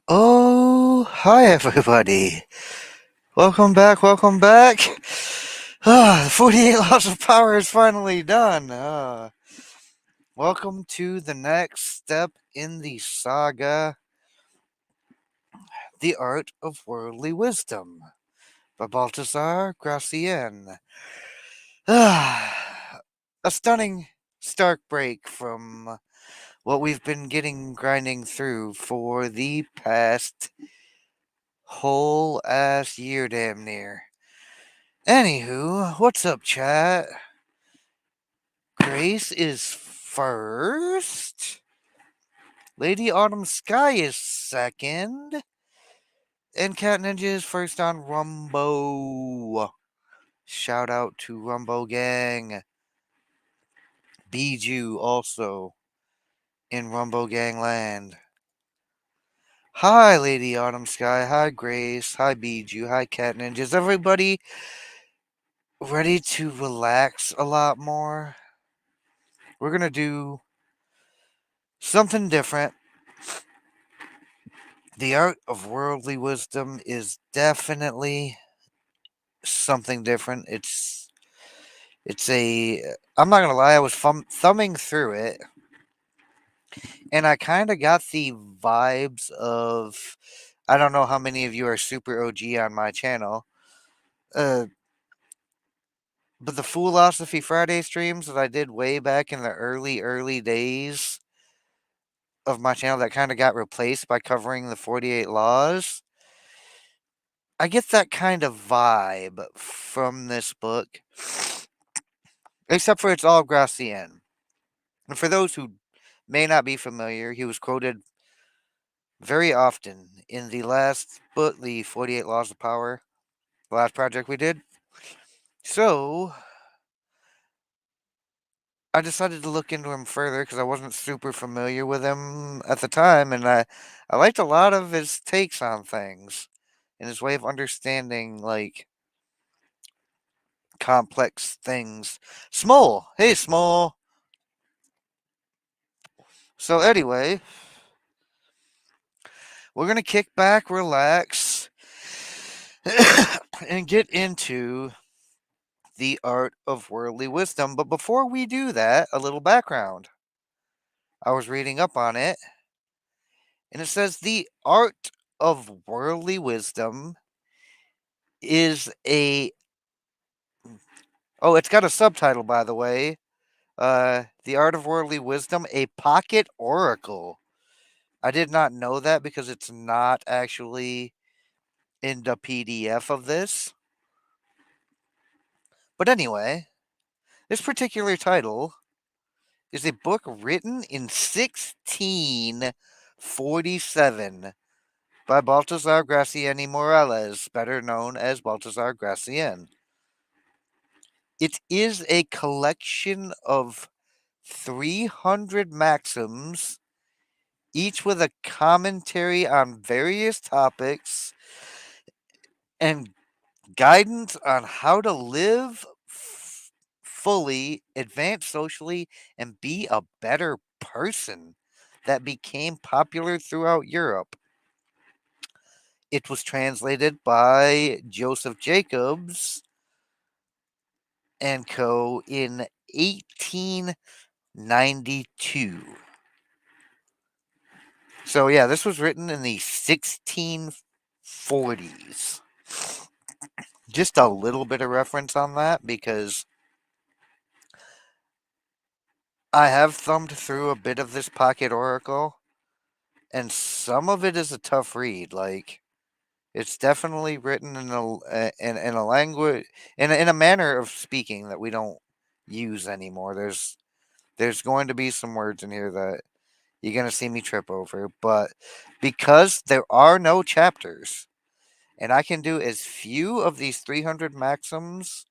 Oh, hi everybody. Welcome back, welcome back. The 48 Laws of Power is finally done. Welcome to the next step in the saga, The Art of Worldly Wisdom by Balthasar Gracian. A stunning, stark break from what we've been grinding through for the past whole ass year, damn near. Anywho, what's up, chat? Grace is first. Lady Autumn Sky is second. And Cat Ninja is first on Rumbo. Shout out to Rumbo Gang. Bijou also in Rumbo Gang land. Hi, Lady Autumn Sky. Hi, Grace. Hi, Bijou. Hi, Cat Ninja. Is everybody ready to relax a lot more? We're going to do something different. The Art of Worldly Wisdom is definitely something different. It's a I'm not gonna lie, I was thumbing through it, and I kind of got the vibes of I don't know how many of you are super OG on my channel, uh, but the Philosophy Friday streams that I did way back in the early days of my channel that kind of got replaced by covering the 48 laws. I get that kind of vibe from this book, except for it's all Gracian. And for those who may not be familiar, he was quoted very often in the last book, the 48 Laws of Power, the last project we did. So, I decided to look into him further because I wasn't super familiar with him at the time, and I liked a lot of his takes on things and his way of understanding, like, complex things. Small! Hey, Small! So, anyway, we're going to kick back, relax, and get into the art of worldly wisdom. But before we do that, a little background. I was reading up on it, and it says the art of worldly wisdom is a. Oh, it's got a subtitle, by the way. The art of worldly wisdom, a pocket oracle. I did not know that because it's not actually in the PDF of this. But anyway, this particular title is a book written in 1647 by Balthasar Gracian y Morales, better known as Balthasar Gracian. It is a collection of 300 maxims, each with a commentary on various topics and guidance on how to live fully, advance socially, and be a better person that became popular throughout Europe. It was translated by Joseph Jacobs and Co. in 1892. So, yeah, this was written in the 1640s. Just a little bit of reference on that because I have thumbed through a bit of this pocket oracle, and some of it is a tough read. Like, it's definitely written in in a language in a manner of speaking that we don't use anymore. There's going to be some words in here that you're going to see me trip over, but because there are no chapters, and I can do as few of these 300 maxims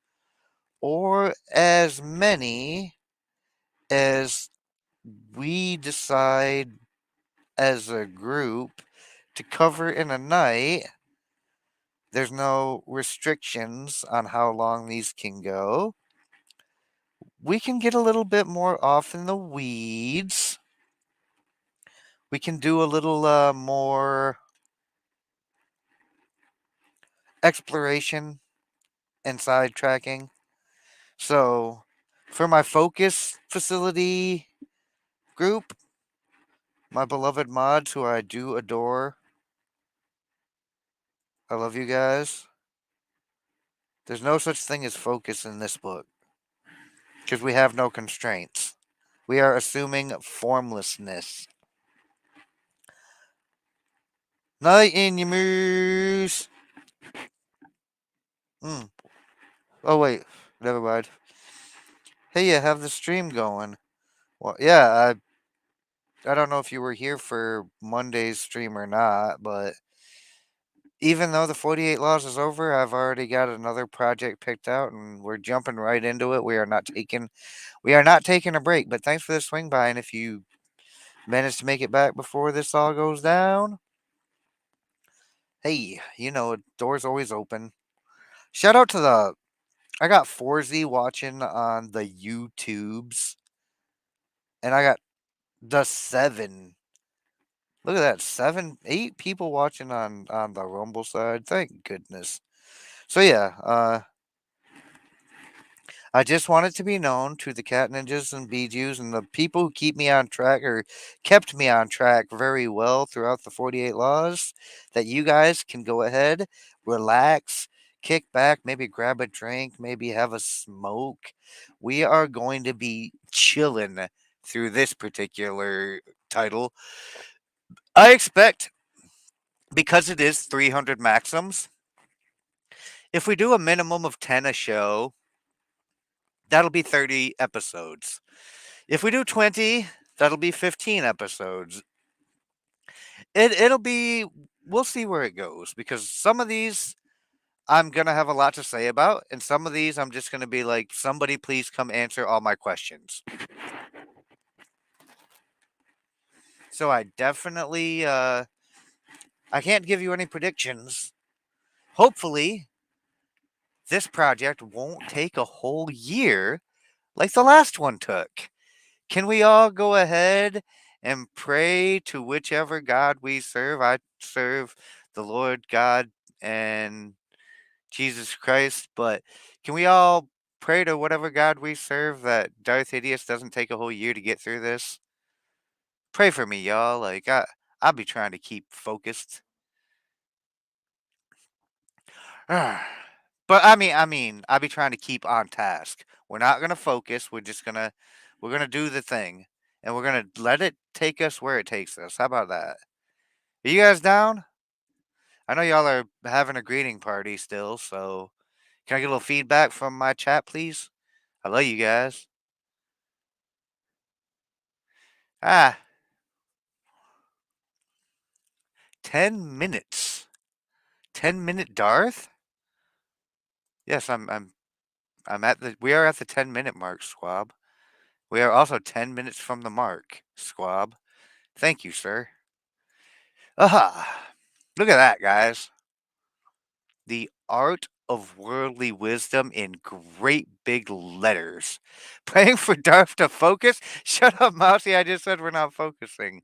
or as many as we decide as a group to cover in a night. There's no restrictions on how long these can go. We can get a little bit more off in the weeds. we can do a little more exploration and sidetracking. So, for my focus facility group, my beloved mods who I do adore, I love you guys. There's no such thing as focus in this book because we have no constraints. We are assuming formlessness. Night in your moose. Mm. Oh wait, never mind. Hey, you have the stream going. Well, yeah, I don't know if you were here for Monday's stream or not, but even though the 48 laws is over, I've already got another project picked out, and we're jumping right into it. We are not taking a break. But thanks for the swing by, and if you manage to make it back before this all goes down, hey, door's always open. Shout out to the I got 4Z watching on the YouTubes, and I got the 7. Look at that, 7, 8 people watching on the Rumble side. Thank goodness. So yeah, I just want it to be known to the cat ninjas and Bijus and the people who keep me on track or kept me on track very well throughout the 48 laws that you guys can go ahead, relax, kick back, maybe grab a drink, maybe have a smoke. We are going to be chilling through this particular title. I expect, because it is 300 maxims, if we do a minimum of 10 a show, that'll be 30 episodes. If we do 20, that'll be 15 episodes. It'll be we'll see where it goes because some of these I'm going to have a lot to say about and some of these I'm just going to be like somebody please come answer all my questions. So I definitely I can't give you any predictions. Hopefully this project won't take a whole year like the last one took. Can we all go ahead and pray to whichever God we serve? I serve the Lord God and Jesus Christ, but can we all pray to whatever God we serve that DarthHideous doesn't take a whole year to get through this? Pray for me, y'all. Like I'll be trying to keep focused. But I'll be trying to keep on task. We're not gonna focus. We're gonna do the thing, and we're gonna let it take us where it takes us. How about that? Are you guys down? I know y'all are having a greeting party still, so can I get a little feedback from my chat, please? I love you guys. Ah, 10 minutes. 10-minute Darth? Yes, I'm at the we are at the 10-minute mark, Squab. We are also 10 minutes from the mark, Squab. Thank you, sir. Aha! Look at that, guys. The art of worldly wisdom in great big letters. Praying for Darth to focus? Shut up, Mousy. I just said we're not focusing.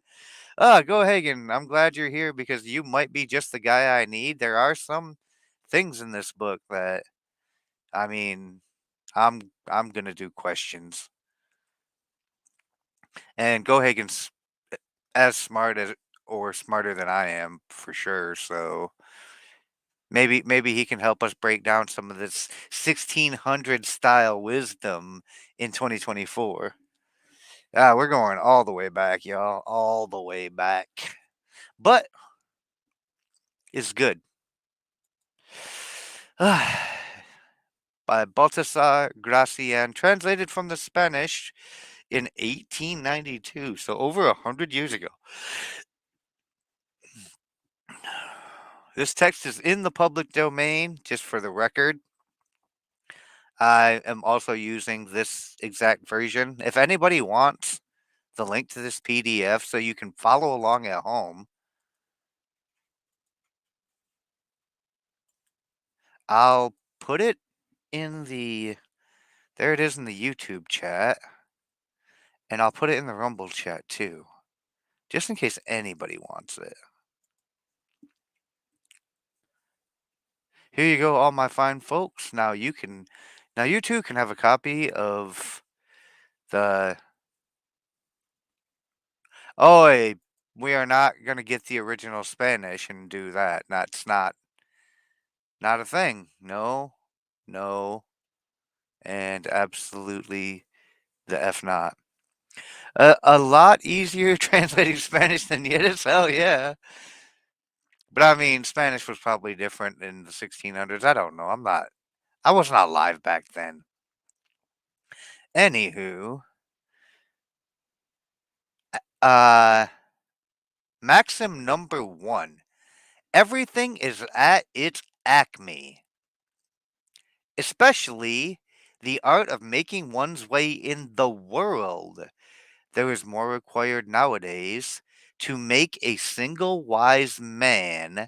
Go Hagen. I'm glad you're here because you might be just the guy I need. There are some things in this book that I mean, I'm gonna do questions. And Go Hagen's as smart as or smarter than I am for sure, so maybe he can help us break down some of this 1600 style wisdom in 2024. We're going all the way back, y'all, all the way back. But it's good. By Balthasar Gracian, translated from the Spanish in 1892, so over 100 years ago. This text is in the public domain, just for the record. I am also using this exact version. If anybody wants the link to this PDF so you can follow along at home, I'll put it in there it is in the YouTube chat, and I'll put it in the Rumble chat too. just in case anybody wants it. Here you go, all my fine folks. Now you too can have a copy of the. Oh, we are not gonna get the original Spanish and do that. That's not a thing. No, no, and absolutely the F not. A lot easier translating Spanish than Yiddish. Hell yeah. But I mean, Spanish was probably different in the 1600s. I don't know. I was not alive back then. Anywho, uh, maxim number one. Everything is at its acme, especially the art of making one's way in the world. There is more required nowadays to make a single wise man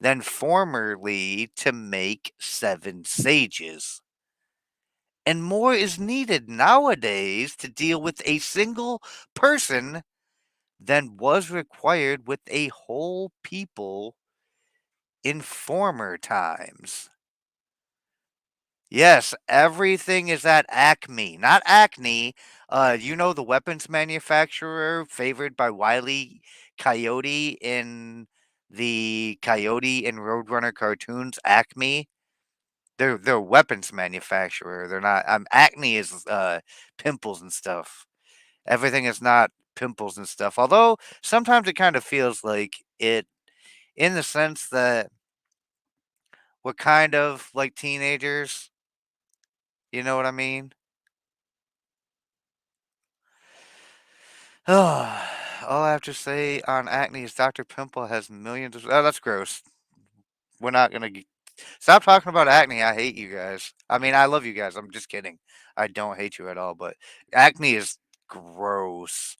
than formerly to make seven sages. And more is needed nowadays to deal with a single person than was required with a whole people in former times. Yes, everything is at Acme, not Acne. You know the weapons manufacturer favored by Wiley Coyote in the Coyote and Roadrunner cartoons, Acme. They're a weapons manufacturer. They're not. Acne is pimples and stuff. Everything is not pimples and stuff. Although sometimes it kind of feels like it, in the sense that we're kind of like teenagers. You know what I mean? All I have to say on acne is Dr. Pimple has millions of. Oh, that's gross. We're not gonna stop talking about acne. I hate you guys. I mean, I love you guys. I'm just kidding. I don't hate you at all. But acne is gross.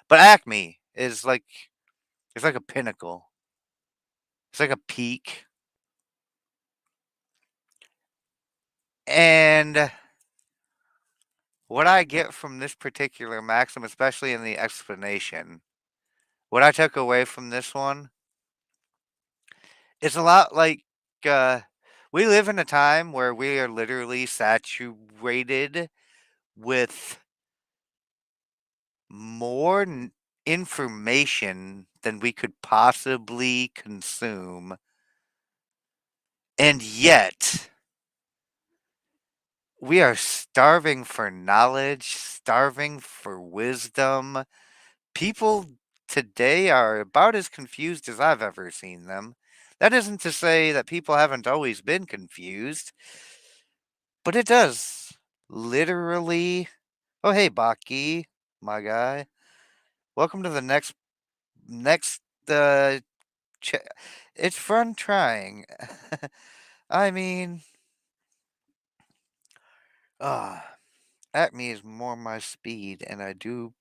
But acme is like it's like a pinnacle. It's like a peak. And what I get from this particular maxim, especially in the explanation, what I took away from this one is a lot like uh, we live in a time where we are literally saturated with more information than we could possibly consume. And yet, we are starving for knowledge, starving for wisdom. People today are about as confused as I've ever seen them. That isn't to say that people haven't always been confused, but it does literally. Oh, hey, Baki, my guy. Welcome to the next. Ch- it's fun trying. I mean, ah, Acme is more my speed, and I do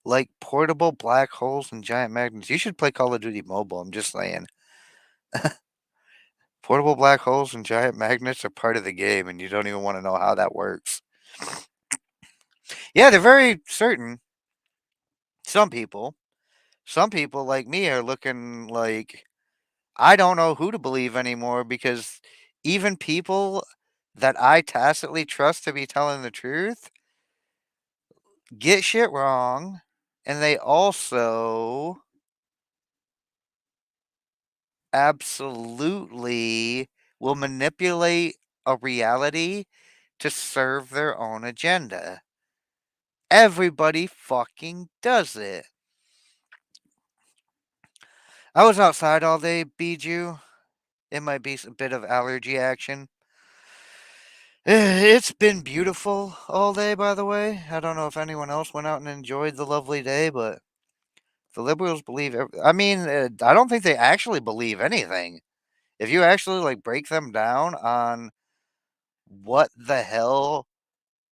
like portable black holes and giant magnets. You should play Call of Duty Mobile. I'm just saying. Portable black holes and giant magnets are part of the game, and you don't even want to know how that works. Yeah, they're very certain. Some people, some people like me are looking like I don't know who to believe anymore because even people that I tacitly trust to be telling the truth get shit wrong, and they also absolutely will manipulate a reality to serve their own agenda. Everybody fucking does it. I was outside all day, Bijou. It might be a bit of allergy action. It's been beautiful all day, by the way. I don't know if anyone else went out and enjoyed the lovely day, but the liberals believe. I mean, I don't think they actually believe anything. If you actually like break them down on what the hell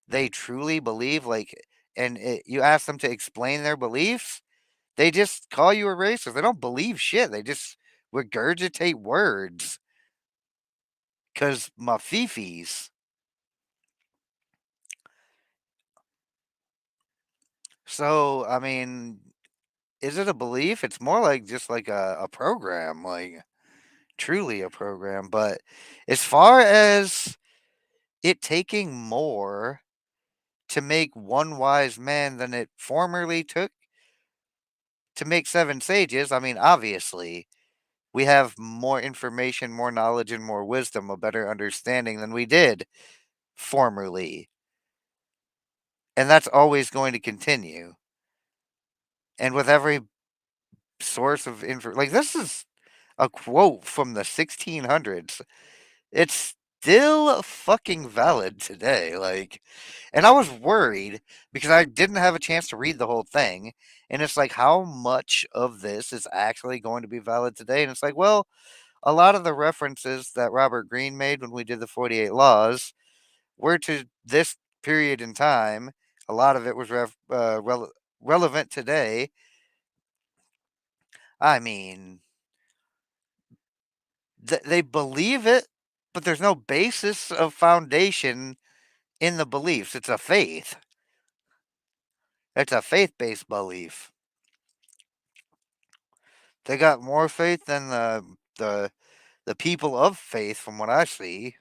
they truly believe, you ask them to explain their beliefs, they just call you a racist. They don't believe shit. They just regurgitate words because mafifis. So, I mean, is it a belief? It's more like just like a program, like truly a program. But as far as it taking more to make one wise man than it formerly took to make seven sages, I mean, obviously, we have more information, more knowledge, and more wisdom, a better understanding than we did formerly. And that's always going to continue. And with every source of info, like this is a quote from the 1600s. It's still fucking valid today. Like, and I was worried because I didn't have a chance to read the whole thing. And it's like, how much of this is actually going to be valid today? And it's like, well, a lot of the references that Robert Greene made when we did the 48 Laws were to this period in time. A lot of it was relevant today. I mean, they believe it, but there's no basis of foundation in the beliefs. It's a faith. It's a faith-based belief. They got more faith than the people of faith, from what I see.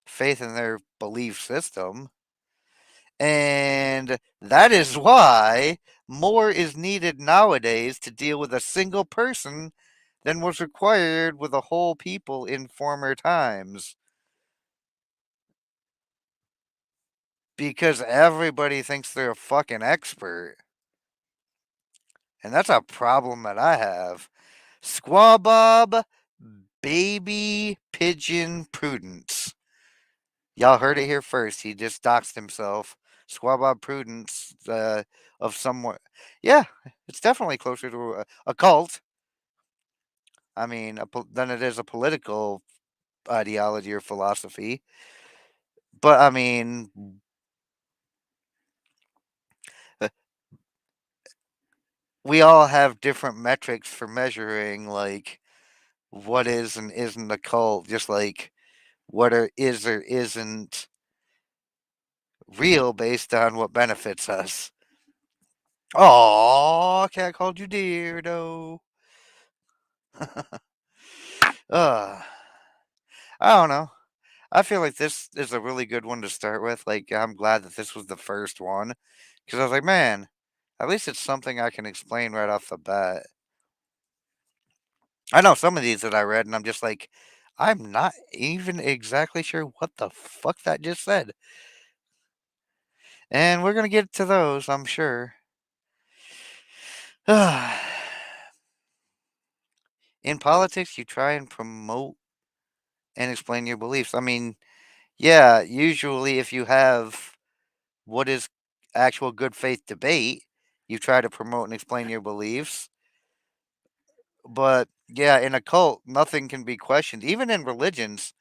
Faith in their belief system. And that is why more is needed nowadays to deal with a single person than was required with a whole people in former times. Because everybody thinks they're a fucking expert. And that's a problem that I have. Squabob Baby Pigeon Prudence. Y'all heard it here first. He just doxed himself. Squabob Prudence of somewhere. Yeah, it's definitely closer to a cult. I mean, than it is a political ideology or philosophy. But I mean, uh, we all have different metrics for measuring like what is and isn't a cult. Just like what is or isn't real based on what benefits us. Oh, cat called you dear, though. uh, I don't know. I feel like this is a really good one to start with. Like, I'm glad that this was the first one because I was like, man, at least it's something I can explain right off the bat. I know some of these that I read, and I'm just like, I'm not even exactly sure what the fuck that just said. And we're gonna get to those, I'm sure. In politics, you try and promote and explain your beliefs. I mean, yeah, usually if you have what is actual good faith debate, you try to promote and explain your beliefs. But yeah, in a cult, nothing can be questioned. Even in religions,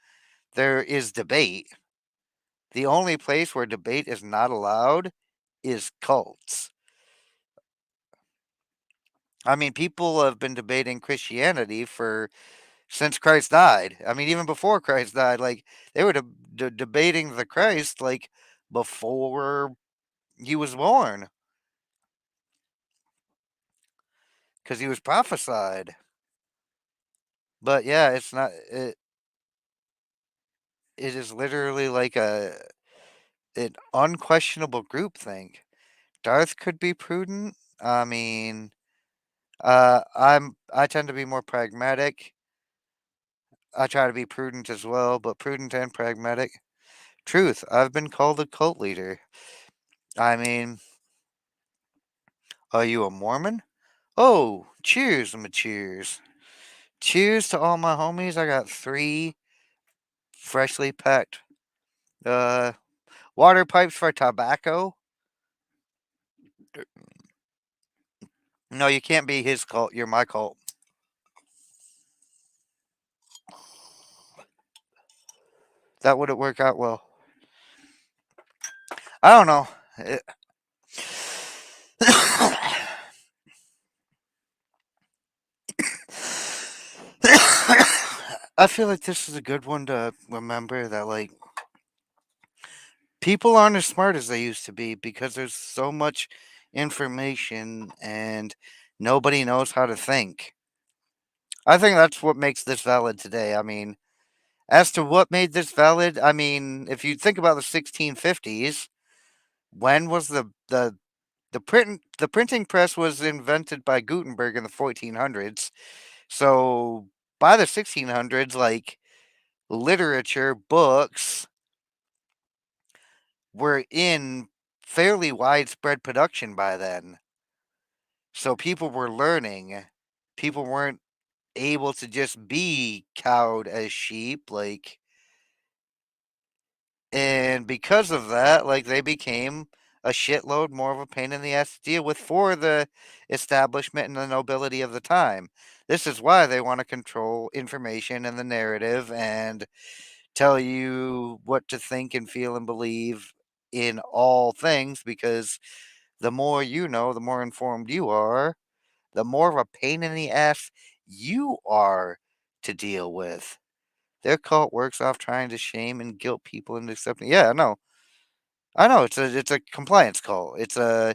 there is debate. The only place where debate is not allowed is cults. I mean, people have been debating Christianity for since Christ died. I mean, even before Christ died, like they were debating the Christ like before he was born because he was prophesied. But yeah, it's not. It is literally like an unquestionable groupthink. Darth could be prudent. I mean, I tend to be more pragmatic. I try to be prudent as well, but prudent and pragmatic. Truth, I've been called a cult leader. I mean, are you a Mormon? Oh, cheers, my cheers. Cheers to all my homies. I got three freshly packed uh water pipes for tobacco. No, you can't be his cult. You're my cult. That wouldn't work out well. I don't know. I feel like this is a good one to remember that like people aren't as smart as they used to be because there's so much information and Nobody knows how to think. I think that's what makes this valid today. I mean, as to what made this valid, I mean, if you think about the 1650s, when was the printing press was invented by Gutenberg in the 1400s. So by the 1600s, like literature, books were in fairly widespread production by then. So people were learning. People weren't able to just be cowed as sheep, like, and because of that, like, they became a shitload more of a pain in the ass to deal with for the establishment and the nobility of the time. This is why they want to control information and the narrative and tell you what to think and feel and believe in all things, because the more you know, the more informed you are, the more of a pain in the ass you are to deal with. Their cult works off trying to shame and guilt people into accepting. Yeah, no, I know it's a compliance call. It's a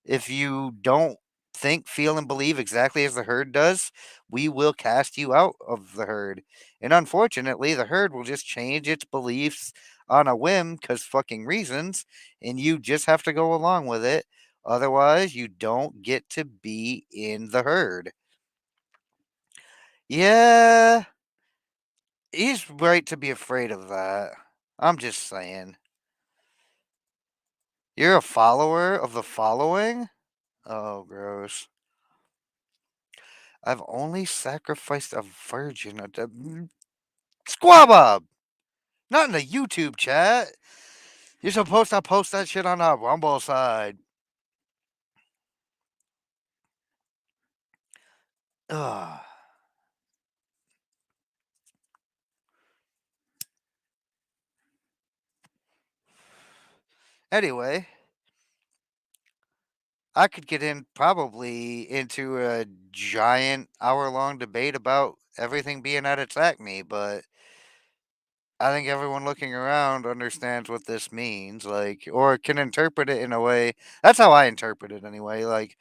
if you don't think, feel, and believe exactly as the herd does, we will cast you out of the herd. And unfortunately, the herd will just change its beliefs on a whim because fucking reasons, and you just have to go along with it. Otherwise, you don't get to be in the herd. Yeah, he's right to be afraid of that. I'm just saying. You're a follower of the following? Oh, gross. I've only sacrificed a virgin. Squabba! Not in the YouTube chat. You're supposed to post that shit on our Rumble side. Ugh. Anyway, I could get in probably into a giant hour-long debate about everything being at its acme, but I think everyone looking around understands what this means, like, or can interpret it in a way. That's how I interpret it anyway. Like,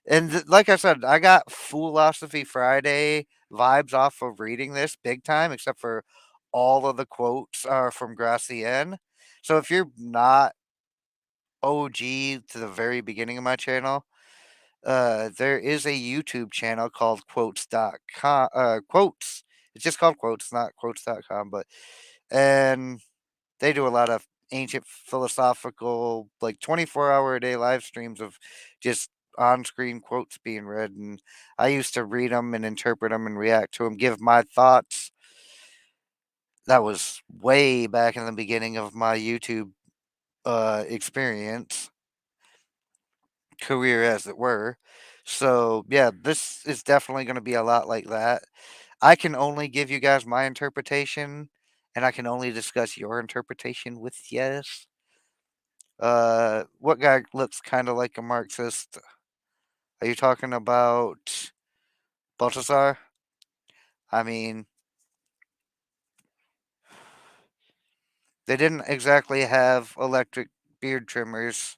and like I said, I got Philosophy Friday vibes off of reading this big time, except for all of the quotes are from Gracian. So if you're not OG to the very beginning of my channel, there is a YouTube channel called quotes.com. Quotes. It's just called quotes, not quotes.com, but and they do a lot of ancient philosophical, like 24-hour a day live streams of just on screen quotes being read. And I used to read them and interpret them and react to them, give my thoughts. That was way back in the beginning of my YouTube experience, career as it were. So, yeah, this is definitely going to be a lot like that. I can only give you guys my interpretation, and I can only discuss your interpretation with yes. What guy looks kind of like a Marxist? Are you talking about Balthasar? I mean, they didn't exactly have electric beard trimmers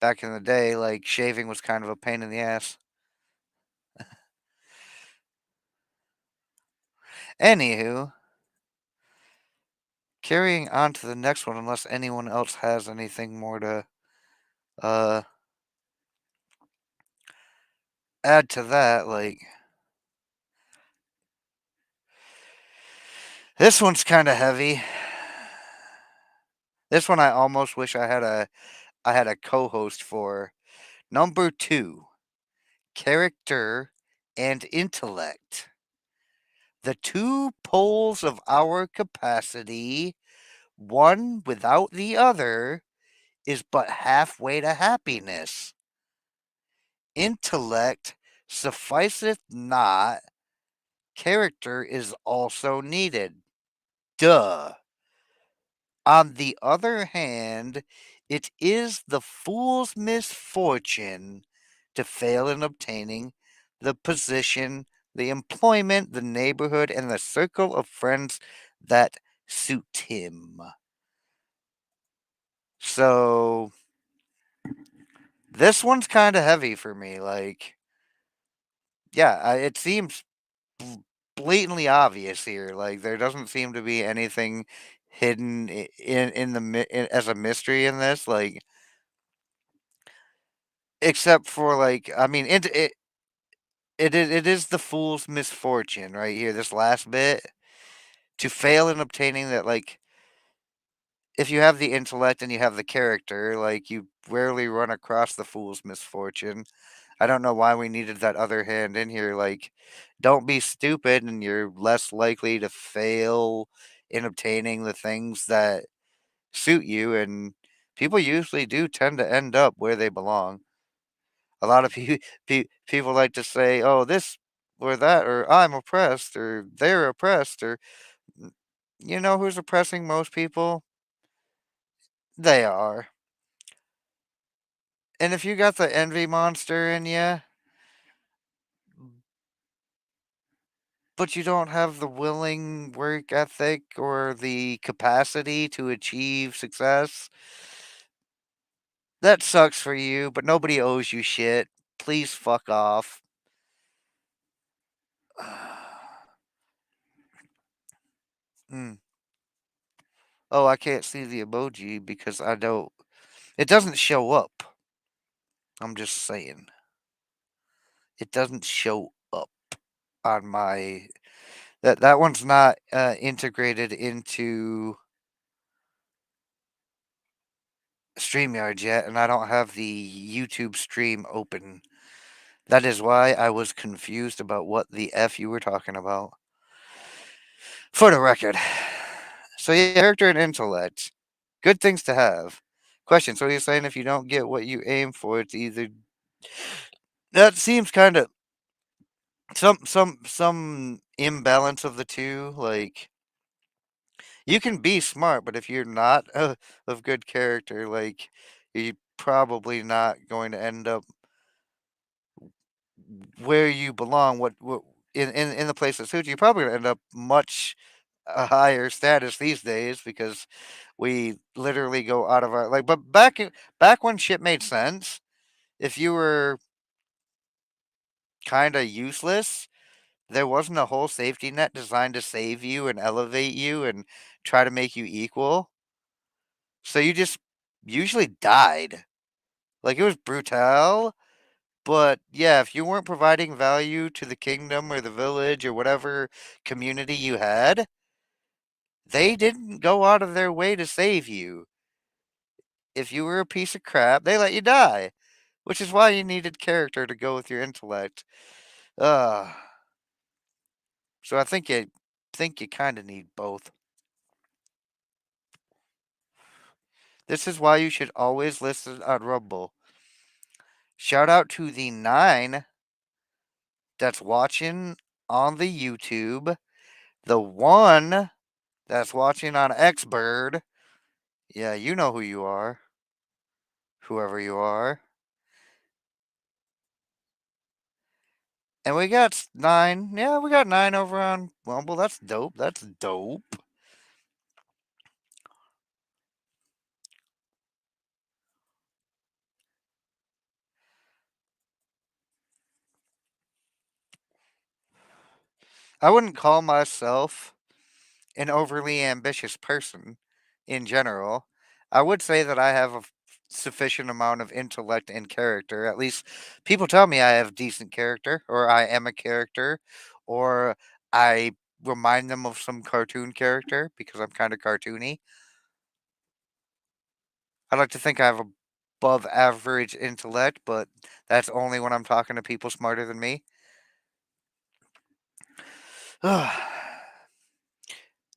back in the day. Like, shaving was kind of a pain in the ass. Anywho, carrying on to the next one, unless anyone else has anything more to uh, add to that, like, this one's kind of heavy. This one I almost wish I had a co-host for. Number 2, character and intellect. The two poles of our capacity, one without the other, is but halfway to happiness. Intellect sufficeth not, character is also needed. Duh. On the other hand, it is the fool's misfortune to fail in obtaining the position, the employment, the neighborhood, and the circle of friends that suit him. So, this one's kind of heavy for me. Like, Yeah, it seems bl- blatantly obvious here. Like there doesn't seem to be anything hidden in the as a mystery in this. Like except for like, I mean, it is the fool's misfortune right here. This last bit to fail in obtaining that, like if you have the intellect and you have the character, like you rarely run across the fool's misfortune. I don't know why we needed that other hand in here. Like, don't be stupid, and you're less likely to fail in obtaining the things that suit you. And people usually do tend to end up where they belong. A lot of people like to say, "Oh, this or that," or "I'm oppressed," or "They're oppressed," or you know who's oppressing most people? They are. And if you got the envy monster in you, but you don't have the willing work ethic or the capacity to achieve success, that sucks for you, but nobody owes you shit. Please fuck off. Mm. Oh, I can't see the emoji because I don't. It doesn't show up. I'm just saying. It doesn't show up on my. That one's not integrated into StreamYard yet, and I don't have the YouTube stream open. That is why I was confused about what the F you were talking about. For the record. So, yeah, character and intellect. Good things to have. Question. So, you're saying if you don't get what you aim for, it's either. That seems kind of. Some imbalance of the two. Like, you can be smart, but if you're not of good character, like, you're probably not going to end up where you belong, what in the place that suits you, you're probably gonna end up much a higher status these days because we literally go out of our like. But back when shit made sense, if you were kind of useless, there wasn't a whole safety net designed to save you and elevate you and try to make you equal. So you just usually died. Like it was brutal. But yeah, if you weren't providing value to the kingdom or the village or whatever community you had, they didn't go out of their way to save you. If you were a piece of crap, they let you die, which is why you needed character to go with your intellect. Uh, so I think you kind of need both. This is why you should always listen on Rumble. Shout out to the 9 that's watching on the YouTube, the 1 that's watching on Xbird. Yeah, you know who you are, whoever you are. And we got 9. Yeah, we got 9 over on Rumble. That's dope. That's dope. I wouldn't call myself an overly ambitious person in general. I would say that I have a sufficient amount of intellect and character. At least people tell me I have decent character, or I am a character, or I remind them of some cartoon character because I'm kind of cartoony. I like to think I have above average intellect, but that's only when I'm talking to people smarter than me.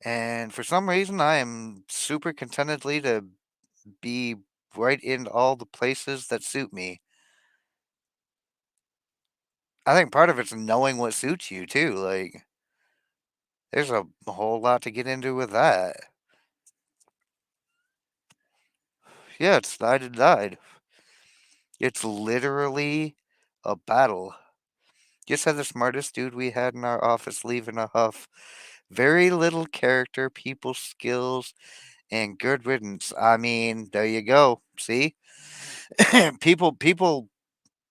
And for some reason, I am super contentedly to be right in all the places that suit me. I think part of it's knowing what suits you too. Like, there's a whole lot to get into with that. Yeah, it's died and died. It's literally a battle. Just had the smartest dude we had in our office leave in a huff. Very little character, people skills, and good riddance. I mean, there you go. See, people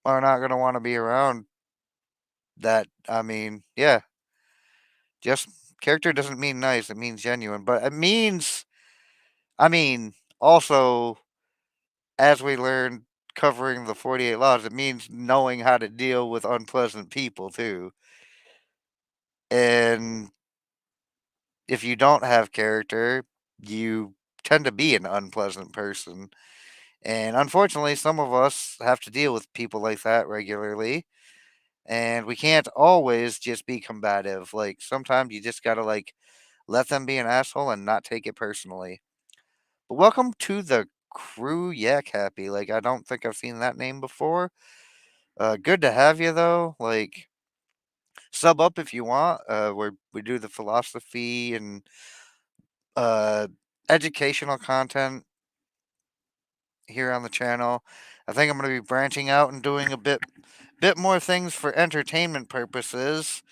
are not going to want to be around That yeah, just character doesn't mean nice, it means genuine, but it means I mean, also as we learned covering the 48 laws, it means knowing how to deal with unpleasant people too. And if you don't have character, you tend to be an unpleasant person. And unfortunately, some of us have to deal with people like that regularly. And we can't always just be combative. Like sometimes you just gotta like let them be an asshole and not take it personally. But welcome to the crew, Yak Happy. Like I don't think I've seen that name before. Good to have you though. Like sub up if you want. We do the philosophy and uh educational content here on the channel. I think I'm going to be branching out and doing a bit more things for entertainment purposes.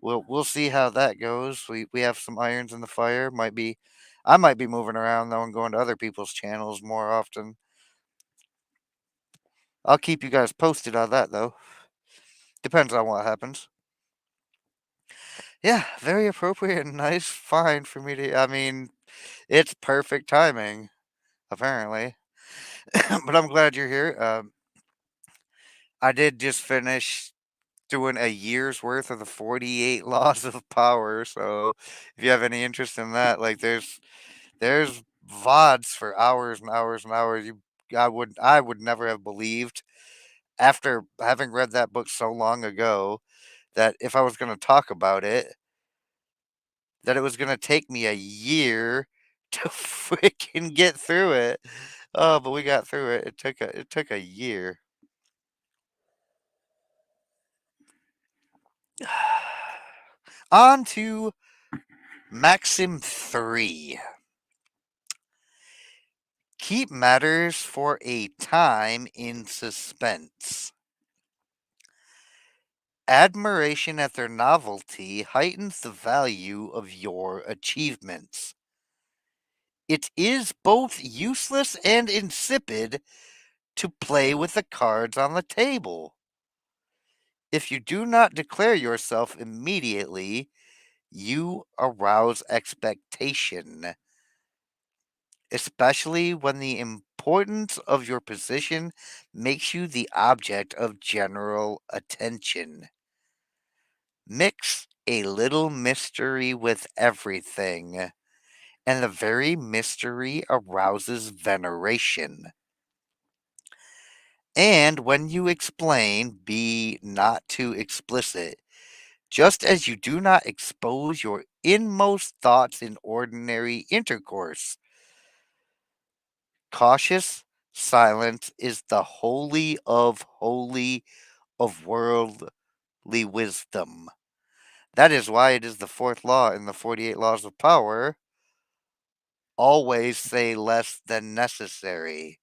We'll see how that goes. We have some irons in the fire. I might be moving around though and going to other people's channels more often. I'll keep you guys posted on that though. Depends on what happens. Yeah, very appropriate and nice. Fine for me to. I mean, it's perfect timing apparently. But I'm glad you're here. I did just finish doing a year's worth of the 48 laws of power. So if you have any interest in that, like there's VODs for hours and hours and hours. I would never have believed after having read that book so long ago that if I was going to talk about it, that it was going to take me a year to freaking get through it. Oh, but we got through it. It took a year. On to Maxim 3. Keep matters for a time in suspense. Admiration at their novelty heightens the value of your achievements. It is both useless and insipid to play with the cards on the table. If you do not declare yourself immediately, you arouse expectation, especially when the importance of your position makes you the object of general attention. Mix a little mystery with everything, and the very mystery arouses veneration. And when you explain, be not too explicit, just as you do not expose your inmost thoughts in ordinary intercourse. Cautious silence is the holy of worldly wisdom. That is why it is the fourth law in the 48 laws of power. Always say less than necessary.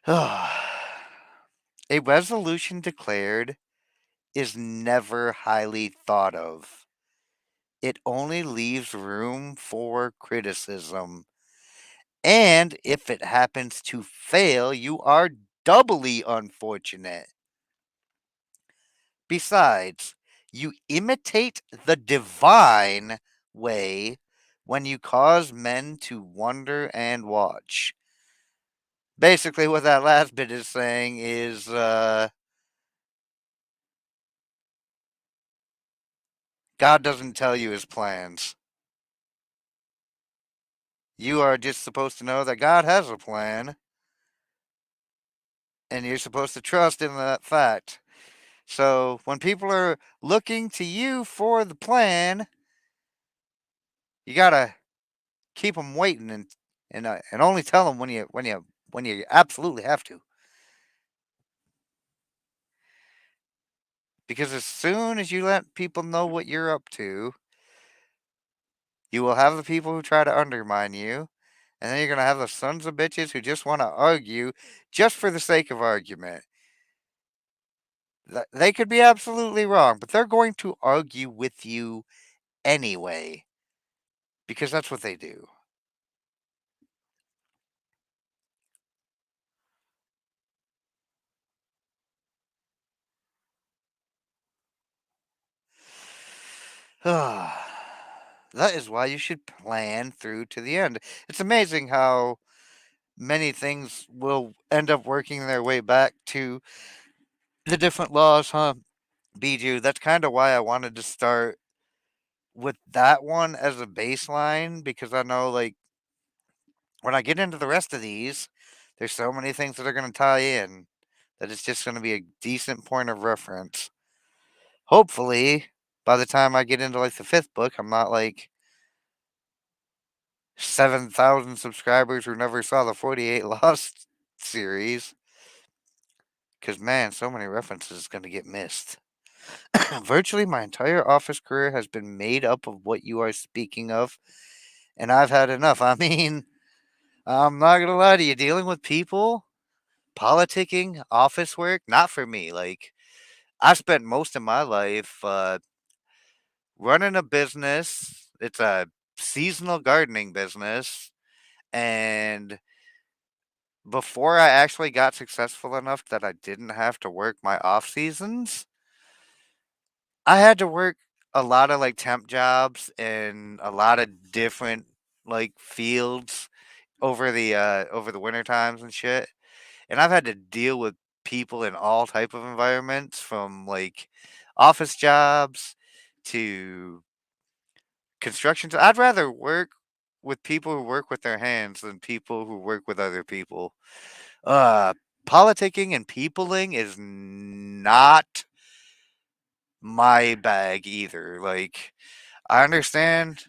A resolution declared is never highly thought of. It only leaves room for criticism. And if it happens to fail, you are doubly unfortunate. Besides, you imitate the divine way when you cause men to wonder and watch. Basically, what that last bit is saying is God doesn't tell you his plans. You are just supposed to know that God has a plan, and you're supposed to trust in that fact. So when people are looking to you for the plan, you gotta keep them waiting and only tell them when you absolutely have to. Because as soon as you let people know what you're up to, you will have the people who try to undermine you, and then you're gonna have the sons of bitches who just want to argue just for the sake of argument. They could be absolutely wrong, but they're going to argue with you anyway because that's what they do. That is why you should plan through to the end. It's amazing how many things will end up working their way back to the different laws, huh? Bijou, that's kind of why I wanted to start with that one as a baseline because I know, like, when I get into the rest of these, there's so many things that are going to tie in that it's just going to be a decent point of reference. Hopefully, by the time I get into like the fifth book, I'm not like 7,000 subscribers who never saw the 48 Lost series. Because, man, so many references is going to get missed. Virtually my entire office career has been made up of what you are speaking of, and I've had enough. I mean, I'm not going to lie to you, dealing with people, politicking, office work, not for me. Like, I spent most of my life running a business. It's a seasonal gardening business. And before I actually got successful enough that I didn't have to work my off seasons, I had to work a lot of like temp jobs and a lot of different like fields over the winter times and shit. And I've had to deal with people in all type of environments from like office jobs to construction. I'd rather work with people who work with their hands than people who work with other people. Uh, Politicking and peopling is not my bag either. Like, I understand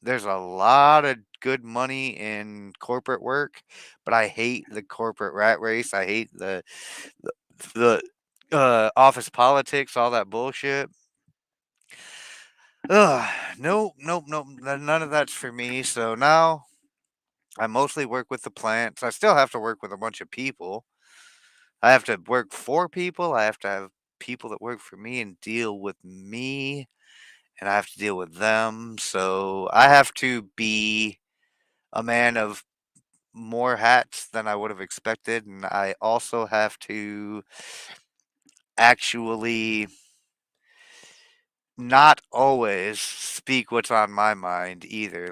there's a lot of good money in corporate work, but I hate the corporate rat race. I hate the office politics, all that bullshit. Ugh, nope, nope, nope. None of that's for me. So now I mostly work with the plants. I still have to work with a bunch of people. I have to work for people. I have to have people that work for me and deal with me, and I have to deal with them. So I have to be a man of more hats than I would have expected. And I also have to actually not always speak what's on my mind either.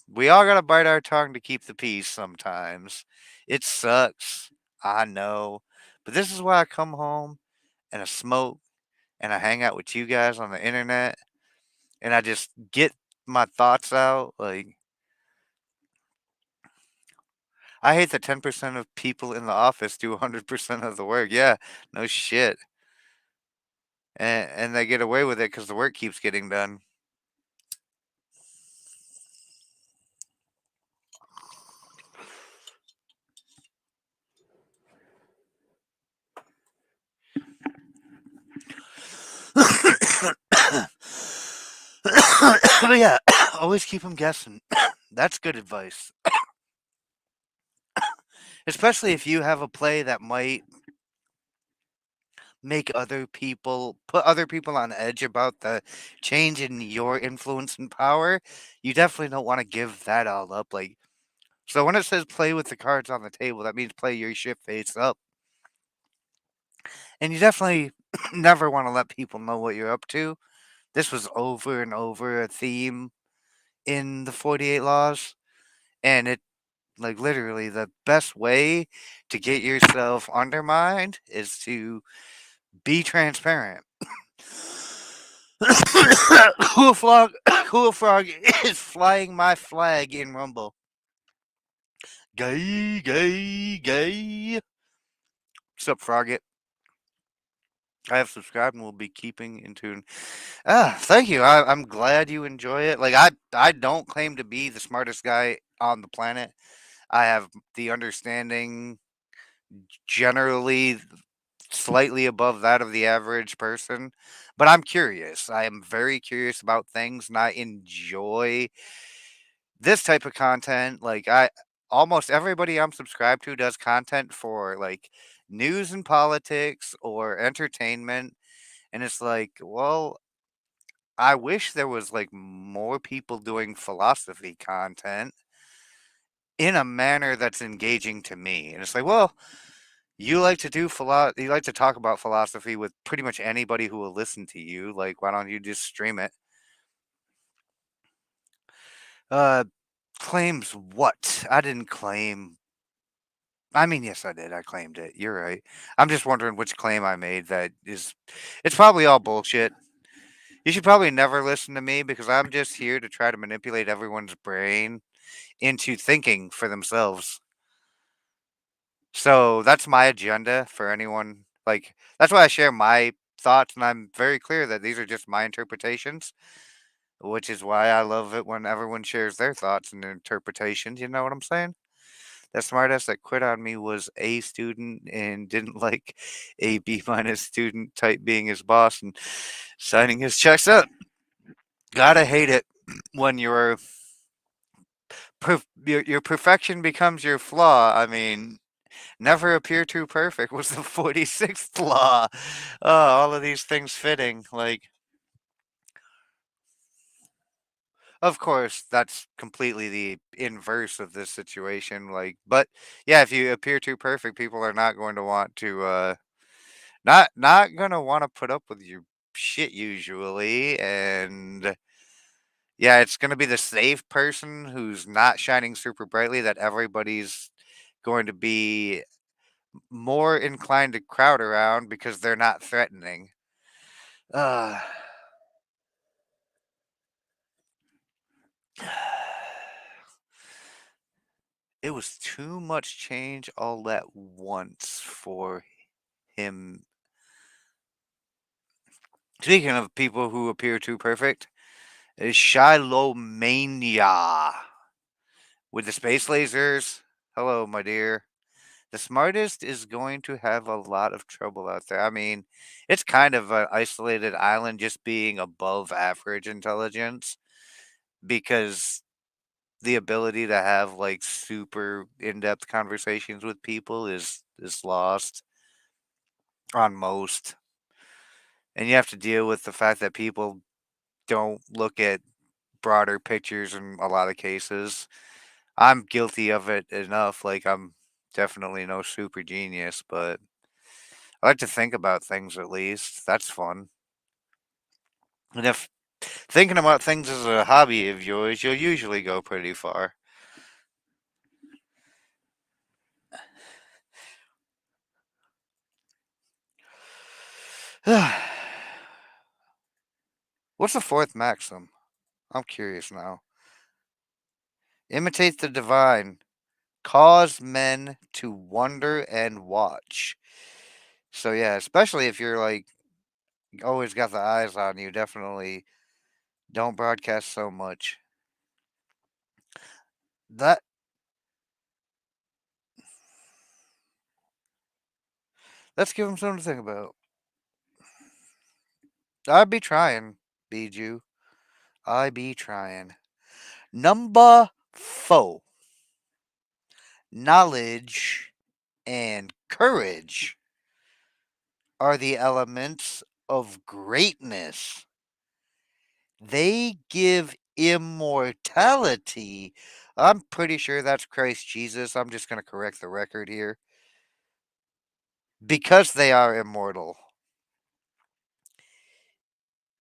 We all gotta bite our tongue to keep the peace sometimes. It sucks. I know. But this is why I come home and I smoke and I hang out with you guys on the internet and I just get my thoughts out. Like, I hate that 10% of people in the office do 100% of the work. Yeah, no shit. And they get away with it because the work keeps getting done. But yeah, always keep them guessing. That's good advice. Especially if you have a play that might make put other people on edge about the change in your influence and power. You definitely don't want to give that all up. Like, so when it says play with the cards on the table, that means play your shit face up. And you definitely never want to let people know what you're up to. This was over and over a theme in the 48 Laws. And it, like, literally, the best way to get yourself undermined is to be transparent. Cool Frog, Cool Frog is flying my flag in Rumble. Gay, gay, gay. What's up, Frogget? I have subscribed and will be keeping in tune. Thank you. I'm glad you enjoy it. Like, I don't claim to be the smartest guy on the planet. I have the understanding generally slightly above that of the average person, but I'm curious. I am very curious about things and I enjoy this type of content. Like, I almost everybody I'm subscribed to does content for like news and politics or entertainment, and it's like, well, I wish there was like more people doing philosophy content in a manner that's engaging to me. And it's like, well, you like to talk about philosophy with pretty much anybody who will listen to you. Like, why don't you just stream it? Uh, claims what? I didn't claim. I mean, yes, I did. I claimed it. You're right. I'm just wondering which claim I made that is. It's probably all bullshit. You should probably never listen to me because I'm just here to try to manipulate everyone's brain into thinking for themselves. So that's my agenda for anyone. Like, that's why I share my thoughts, and I'm very clear that these are just my interpretations, which is why I love it when everyone shares their thoughts and their interpretations. You know what I'm saying? That smartass that quit on me was A student and didn't like a B minus student type being his boss and signing his checks up. Gotta hate it when your perfection becomes your flaw. I mean, never appear too perfect was the 46th law. All of these things fitting. Like, of course, that's completely the inverse of this situation. Like, but yeah, if you appear too perfect, people are not going to want to, not gonna want to put up with your shit usually. And yeah, it's gonna be the safe person who's not shining super brightly that everybody's going to be more inclined to crowd around because they're not threatening. Uh, it was too much change all at once for him. Speaking of people who appear too perfect, is Shilomania with the space lasers. Hello, my dear. The smartest is going to have a lot of trouble out there. I mean, it's kind of an isolated island just being above average intelligence because the ability to have like super in-depth conversations with people is lost on most. And you have to deal with the fact that people don't look at broader pictures in a lot of cases. I'm guilty of it enough. Like, I'm definitely no super genius, but I like to think about things at least. That's fun. And if thinking about things is a hobby of yours, you'll usually go pretty far. What's the fourth maxim? I'm curious now. Imitate the divine. Cause men to wonder and watch. So yeah, especially if you're like always got the eyes on you, definitely don't broadcast so much. That let's give them something to think about. I be trying, Bijou. I be trying. Number four, knowledge and courage are the elements of greatness. They give immortality. I'm pretty sure that's Christ Jesus. I'm just going to correct the record here. Because they are immortal.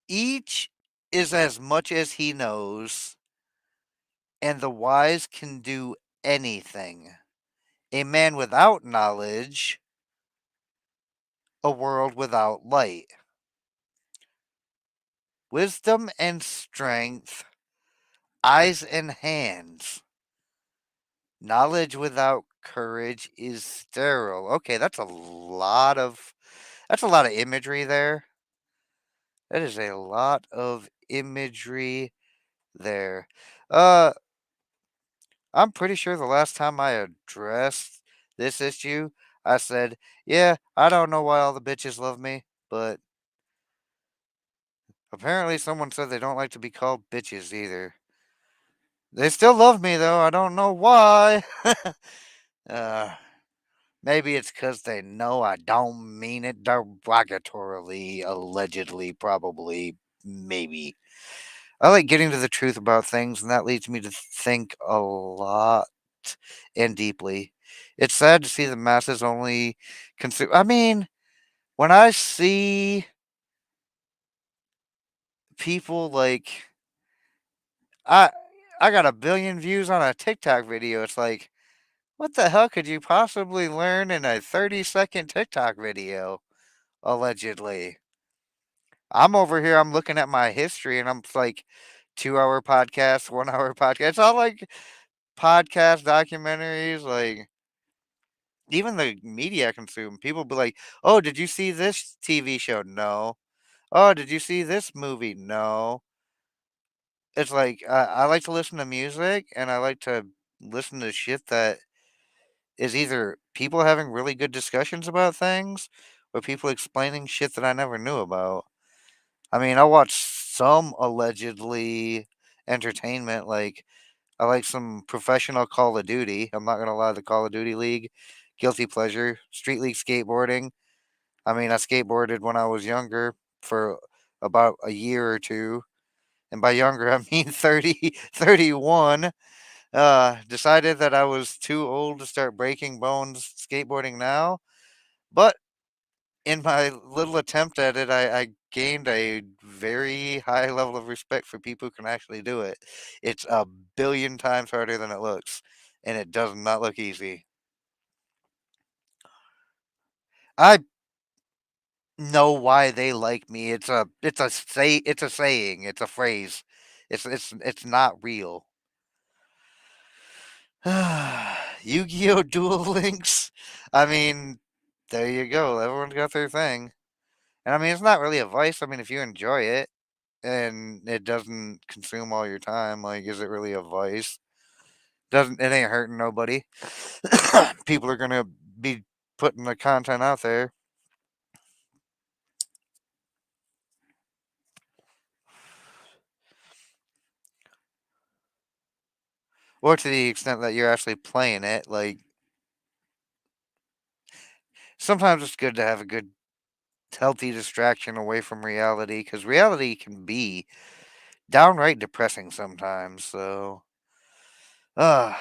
Each is as much as he knows, and the wise can do anything. A man without knowledge, a world without light. Wisdom and strength, eyes and hands. Knowledge without courage is sterile. Okay, that's a lot of imagery there. That is a lot of imagery there. Uh I'm pretty sure the last time I addressed this issue, I said, "Yeah, I don't know why all the bitches love me, but apparently someone said they don't like to be called bitches either. They still love me though. I don't know why." uh Maybe it's because they know I don't mean it derogatorily, allegedly, probably, maybe. I like getting to the truth about things, and that leads me to think a lot and deeply. It's sad to see the masses only consume. I mean, when I see people like I I got a billion views on a TikTok video. It's like, what the hell could you possibly learn in a 30-second TikTok video? Allegedly. I'm over here, I'm looking at my history and I'm like 2 hour podcasts, 1 hour podcast. It's all like podcast documentaries, like even the media I consume. People be like, oh, did you see this TV show? No. Oh, did you see this movie? No. It's like I like to listen to music and I like to listen to shit that is either people having really good discussions about things or people explaining shit that I never knew about. I mean, I watch some allegedly entertainment. Like, I like some professional Call of Duty. I'm not going to lie, the Call of Duty League, guilty pleasure, Street League skateboarding. I mean, I skateboarded when I was younger for about a year or two. And by younger, I mean 30, 31. Decided that I was too old to start breaking bones skateboarding now. But in my little attempt at it, I gained a very high level of respect for people who can actually do it. It's a billion times harder than it looks, and it does not look easy. I know why they like me. It's a saying, it's a phrase. It's not real. Yu-Gi-Oh! Duel Links. I mean, there you go. Everyone's got their thing. And I mean, it's not really a vice. I mean, if you enjoy it and it doesn't consume all your time, like, is it really a vice? Doesn't it ain't hurting nobody. People are gonna be putting the content out there. Or to the extent that you're actually playing it, like sometimes it's good to have a good healthy distraction away from reality because reality can be downright depressing sometimes. So, uh,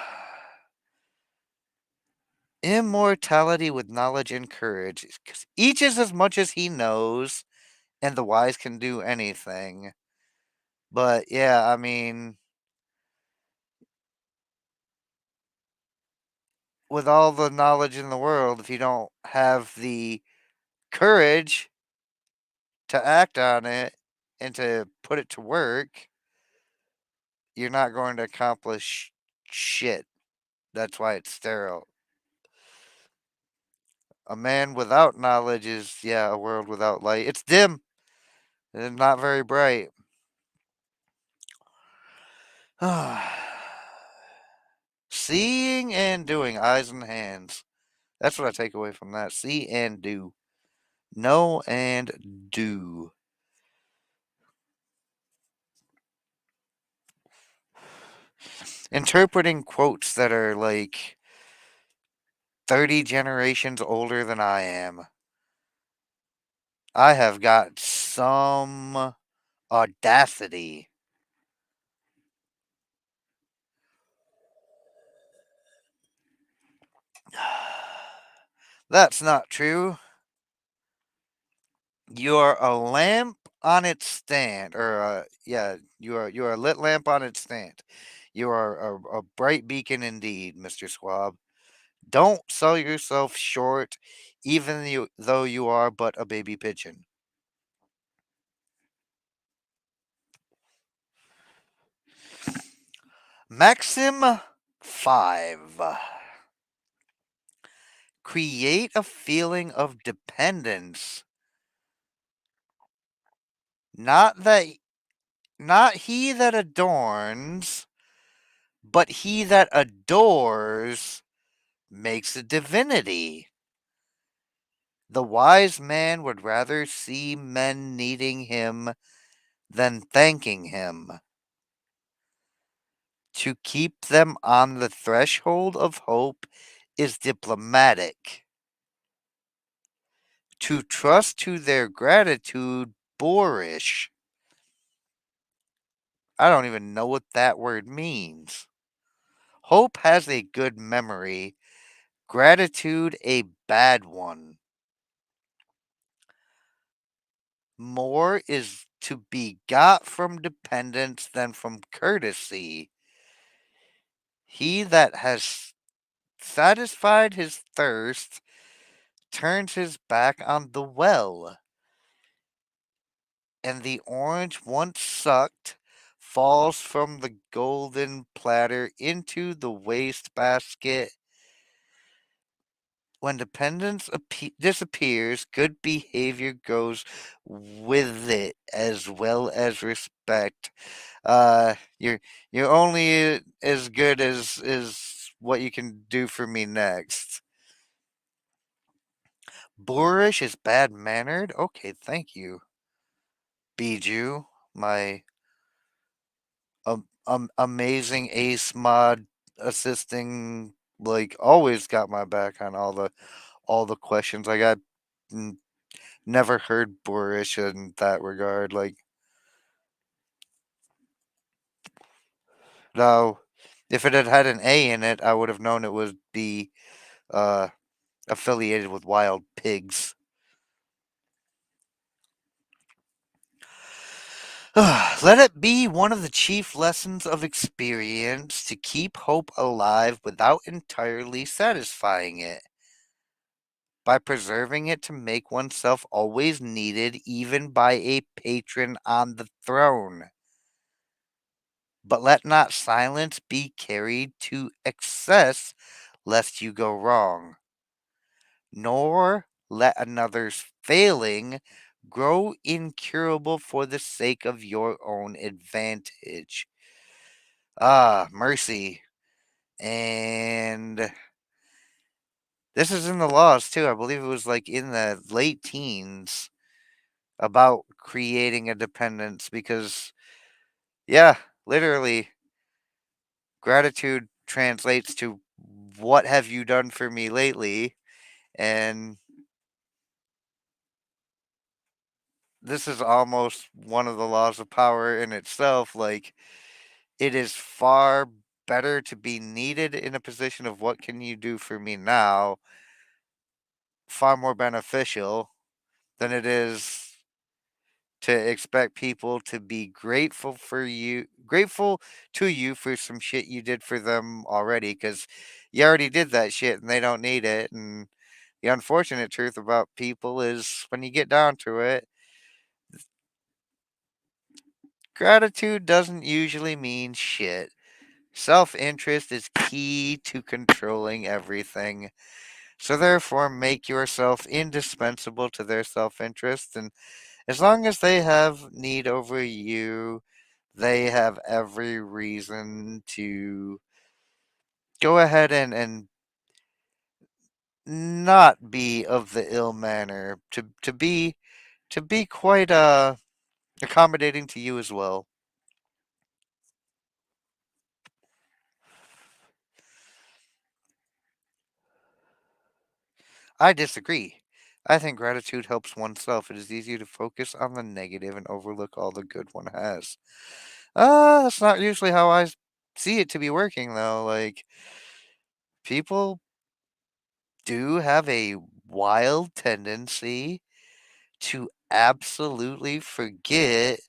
immortality with knowledge and courage. 'Cause each is as much as he knows, and the wise can do anything. But yeah, I mean, with all the knowledge in the world, if you don't have the courage to act on it and to put it to work, you're not going to accomplish shit. That's why it's sterile. A man without knowledge is, yeah, a world without light. It's dim and not very bright. Seeing and doing, eyes and hands. That's what I take away from that. See and do. Know and do. Interpreting quotes that are like 30 generations older than I am. I have got some audacity. That's not true. You're a lamp on its stand, or yeah, you are a lit lamp on its stand. You are a bright beacon indeed, Mr. Swab. Don't sell yourself short, even though you are but a baby pigeon. Maxim 5. Create a feeling of dependence. Not that not he that adorns, but he that adores makes a divinity. The wise man would rather see men needing him than thanking him. To keep them on the threshold of hope is diplomatic. To trust to their gratitude, boorish. I don't even know what that word means. Hope has a good memory, gratitude a bad one. More is to be got from dependence than from courtesy. He that has satisfied his thirst turns his back on the well, and the orange once sucked falls from the golden platter into the waste basket. When dependence disappears, good behavior goes with it as well as respect. You're only as good as what you can do for me next. Boorish is bad mannered. Okay, thank you, Bijou, my amazing ace mod assisting. Like always, got my back on all the questions. I got never heard boorish in that regard. Like, no, if it had had an A in it, I would have known it would be uh, affiliated with wild pigs. Let it be one of the chief lessons of experience to keep hope alive without entirely satisfying it, by preserving it to make oneself always needed, even by a patron on the throne. But let not silence be carried to excess, lest you go wrong, nor let another's failing grow incurable for the sake of your own advantage. Ah, mercy. And this is in the laws too. I believe it was like in the late teens about creating a dependence because, yeah, literally, gratitude translates to what have you done for me lately? And this is almost one of the laws of power in itself. Like, it is far better to be needed in a position of what can you do for me now, far more beneficial than it is to expect people to be grateful to you for some shit you did for them already, because you already did that shit and they don't need it. And the unfortunate truth about people is when you get down to it, gratitude doesn't usually mean shit. Self interest is key to controlling everything. So, therefore, make yourself indispensable to their self interest. And as long as they have need over you, they have every reason to go ahead and not be of the ill manner, to be quite accommodating to you as well. I disagree. I think gratitude helps oneself. It is easier to focus on the negative and overlook all the good one has. That's not usually how see it to be working, though. Like, people do have a wild tendency to absolutely forget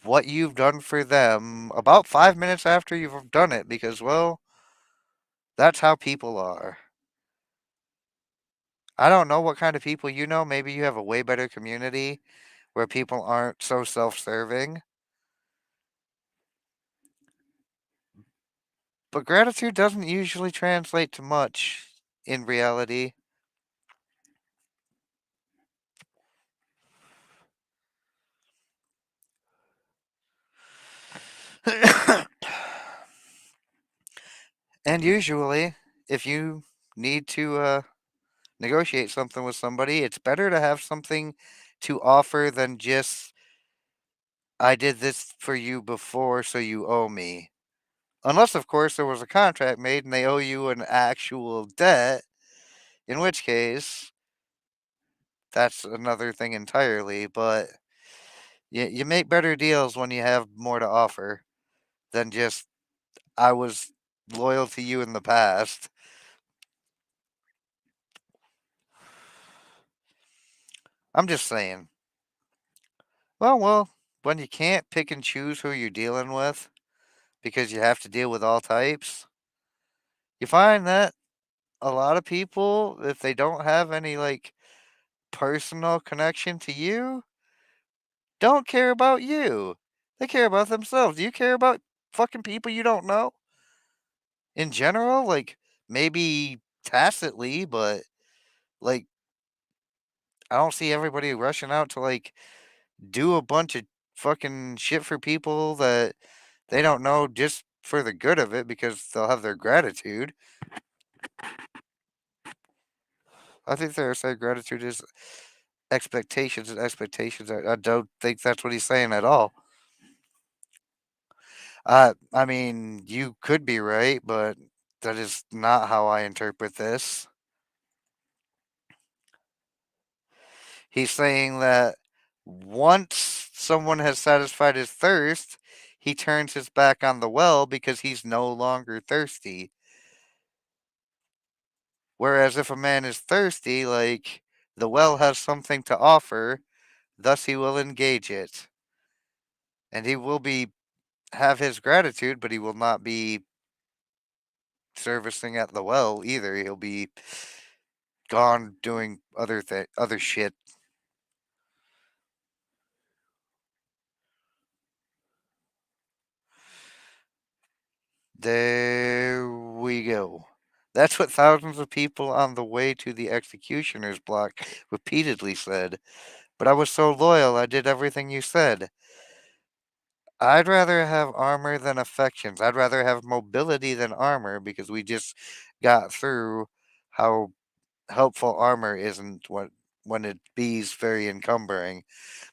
what you've done for them about 5 minutes after you've done it because, well, that's how people are. I don't know what kind of people you know. Maybe you have a way better community where people aren't so self serving. But gratitude doesn't usually translate to much in reality. And usually, if you need to negotiate something with somebody, it's better to have something to offer than just, I did this for you before, so you owe me. Unless, of course, there was a contract made and they owe you an actual debt, in which case, that's another thing entirely. But you make better deals when you have more to offer than just, I was loyal to you in the past. I'm just saying. Well, when you can't pick and choose who you're dealing with because you have to deal with all types, you find that a lot of people, if they don't have any like personal connection to you, don't care about you. They care about themselves. Do you care about fucking people you don't know in general? Like maybe tacitly, but like I don't see everybody rushing out to like do a bunch of fucking shit for people that they don't know just for the good of it because they'll have their gratitude. I think they're saying gratitude is expectations, and expectations. I don't think that's what he's saying at all. I mean, you could be right, but that is not how I interpret this. He's saying that once someone has satisfied his thirst, he turns his back on the well because he's no longer thirsty. Whereas if a man is thirsty, like the well has something to offer, thus he will engage it. And he will be have his gratitude, but he will not be servicing at the well either. He'll be gone doing other shit. There we go. That's what thousands of people on the way to the executioner's block repeatedly said. But I was so loyal, I did everything you said. I'd rather have armor than affections. I'd rather have mobility than armor because we just got through how helpful armor isn't when it be's very encumbering.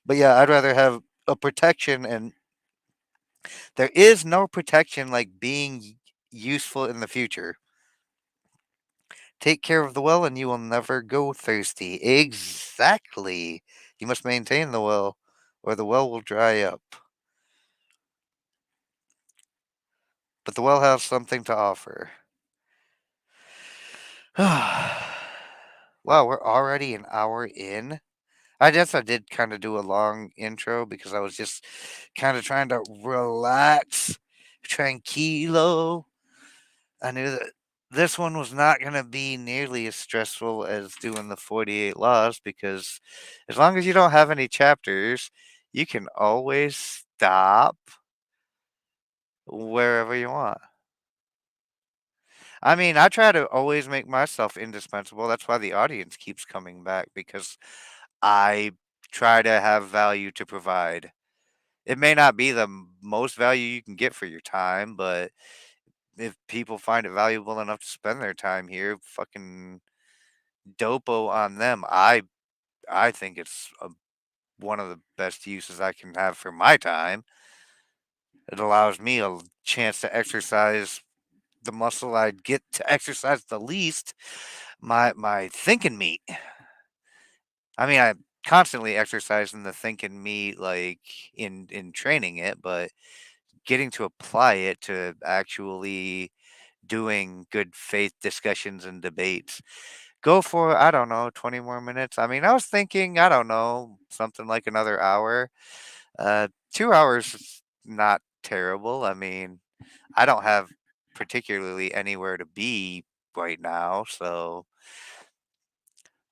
But yeah, I'd rather have a protection, and there is no protection like being useful in the future. Take care of the well and you will never go thirsty. Exactly. You must maintain the well or the well will dry up. But the well has something to offer. Wow, we're already an hour in. I guess I did kind of do a long intro because I was just kind of trying to relax, tranquilo. I knew that this one was not going to be nearly as stressful as doing the 48 laws because as long as you don't have any chapters, you can always stop wherever you want. I mean, I try to always make myself indispensable. That's why the audience keeps coming back because I try to have value to provide. It may not be the most value you can get for your time, but if people find it valuable enough to spend their time here, fucking dopo on them. I think it's one of the best uses I can have for my time. It allows me a chance to exercise the muscle I'd get to exercise the least, my thinking meat. I mean, I'm constantly exercising the thinking meat, like in training it, but getting to apply it to actually doing good faith discussions and debates. Go for, I don't know, 20 more minutes. I mean, I was thinking, I don't know, something like another hour. 2 hours is not terrible. I mean, I don't have particularly anywhere to be right now, so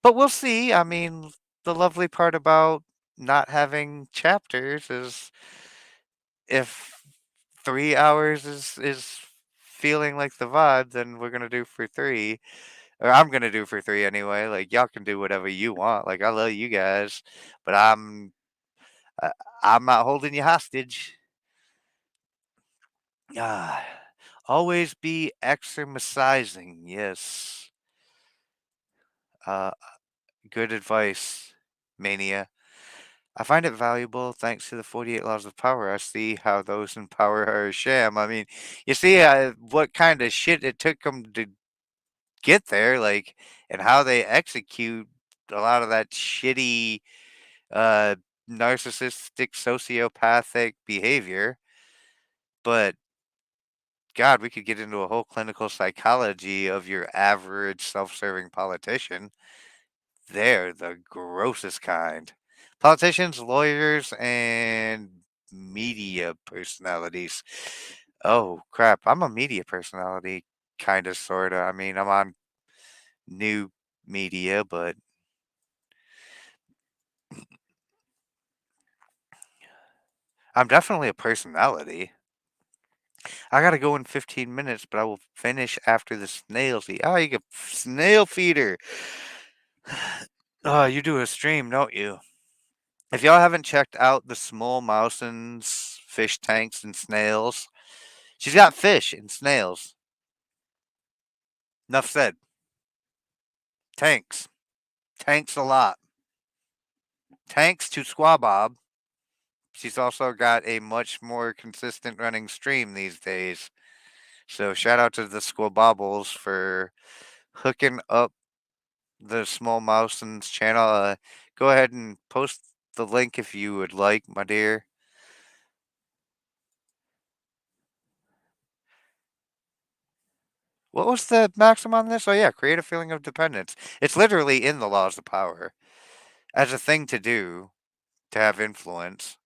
but we'll see. I mean, the lovely part about not having chapters is if 3 hours is feeling like the VOD, then we're gonna do for three. Or I'm gonna do for three anyway. Like y'all can do whatever you want. Like I love you guys, but I, I'm not holding you hostage. Ah, always be exercising. Yes. Uh, good advice, Mania. I find it valuable thanks to the 48 laws of power. I see how those in power are a sham. I mean, you see what kind of shit it took them to get there, like, and how they execute a lot of that shitty, uh, narcissistic, sociopathic behavior. But God, we could get into a whole clinical psychology of your average self serving politician. They're the grossest kind. Politicians, lawyers, and media personalities. Oh crap, I'm a media personality, kind of, sort of. I mean, I'm on new media, but I'm definitely a personality. I gotta go in 15 minutes, but I will finish after the snails eat. Oh, you get snail feeder. Oh, you do a stream, don't you? If y'all haven't checked out the small mousins, fish tanks, and snails, she's got fish and snails. Enough said. Tanks. Tanks a lot. Tanks to Squabob. She's also got a much more consistent running stream these days. So shout out to the Squabobbles for hooking up the Small Mousen's channel. Go ahead and post the link if you would like, my dear. What was the maxim on this? Oh yeah, create a feeling of dependence. It's literally in the laws of power as a thing to do to have influence.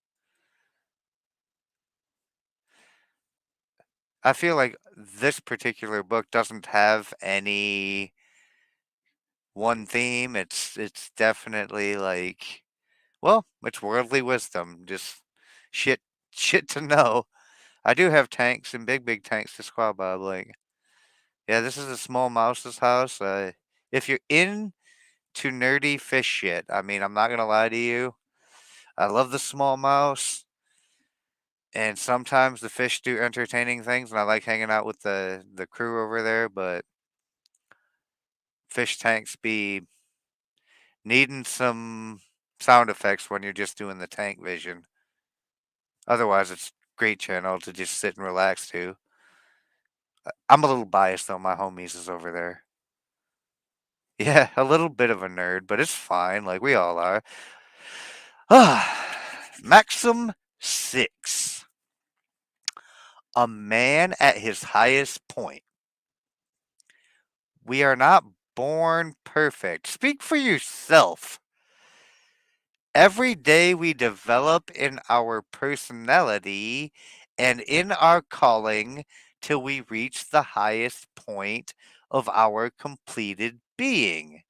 I feel like this particular book doesn't have any one theme. It's definitely like, well, it's worldly wisdom, just shit shit to know. I do have tanks and big tanks to squab Bob. Like, yeah, this is a small mouse's house. If you're into nerdy fish shit, I mean, I'm not gonna lie to you. I love the small mouse, and sometimes the fish do entertaining things, and I like hanging out with the crew over there. But fish tanks be needing some sound effects when you're just doing the tank vision. Otherwise, it's great channel to just sit and relax to. I'm a little biased though. My homies is over there. Yeah, a little bit of a nerd, but it's fine. Like we all are. Ah, Maxim 6. A man at his highest point. We are not born perfect. Speak for yourself. Every day we develop in our personality and in our calling till we reach the highest point of our completed being,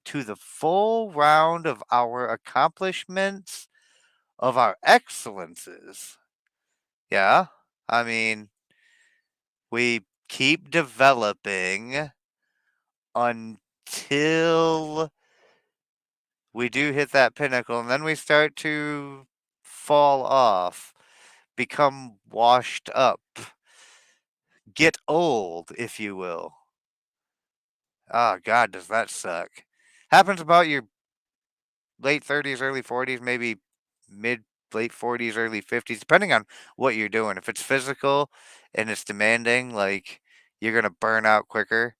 to the full round of our accomplishments, of our excellences. Yeah, I mean, we keep developing until we do hit that pinnacle, and then we start to fall off, become washed up, get old, if you will. Oh, God, does that suck. Happens about your late 30s, early 40s, maybe mid, late 40s, early 50s, depending on what you're doing. If it's physical and it's demanding, like, you're going to burn out quicker.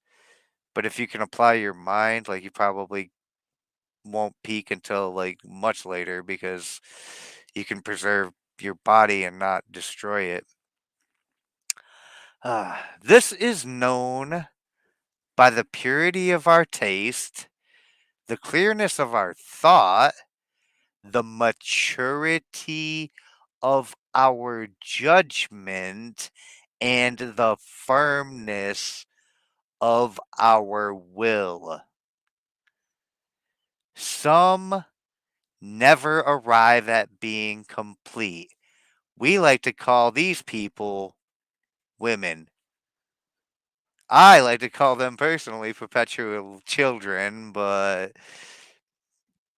But if you can apply your mind, like, you probably won't peak until like much later because you can preserve your body and not destroy it. This is known by the purity of our taste, the clearness of our thought, the maturity of our judgment, and the firmness of our will. Some never arrive at being complete. We like to call these people women. I like to call them personally perpetual children, but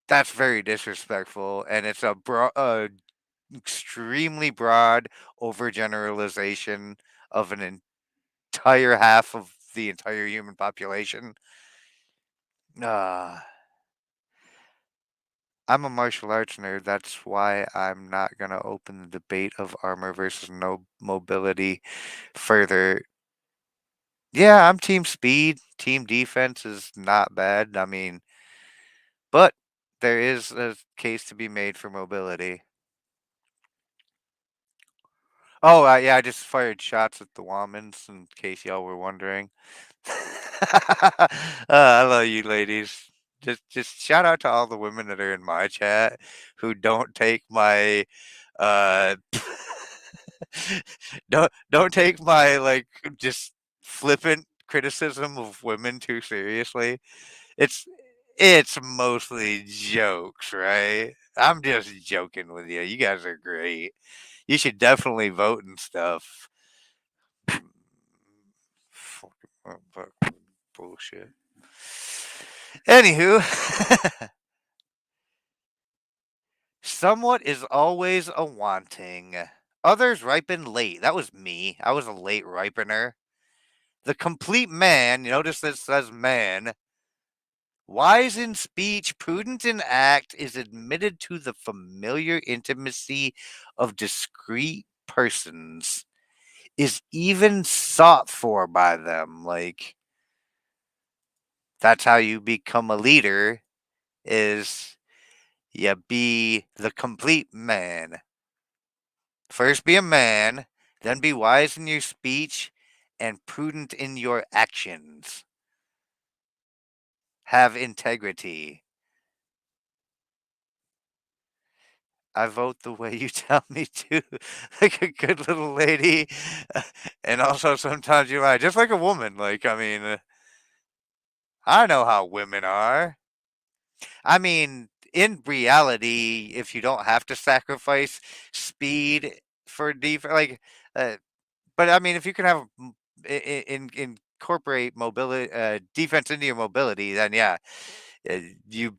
that's very disrespectful, and it's a extremely broad overgeneralization of an entire half of the entire human population. Uh, I'm a martial arts nerd. That's why I'm not going to open the debate of armor versus no mobility further. Yeah, I'm team speed. Team defense is not bad. I mean, but there is a case to be made for mobility. Oh, yeah, I just fired shots at the Womans in case y'all were wondering. I love you ladies. Just shout out to all the women that are in my chat who don't take my Uh, don't take my like just flippant criticism of women too seriously. It's it's mostly jokes, right? I'm just joking with you. You guys are great. You should definitely vote and stuff. Fucking bullshit. Anywho, somewhat is always a wanting. Others ripen late. That was me. I was a late ripener. The complete man, notice this says man, wise in speech, prudent in act, is admitted to the familiar intimacy of discreet persons, is even sought for by them. Like, that's how you become a leader, is you be the complete man. First be a man, then be wise in your speech and prudent in your actions. Have integrity. I vote the way you tell me to, like a good little lady. And also sometimes you lie, just like a woman. Like, I mean, I know how women are. I mean, in reality, if you don't have to sacrifice speed for defense, like, but I mean, if you can have incorporate mobility, defense into your mobility, then yeah, you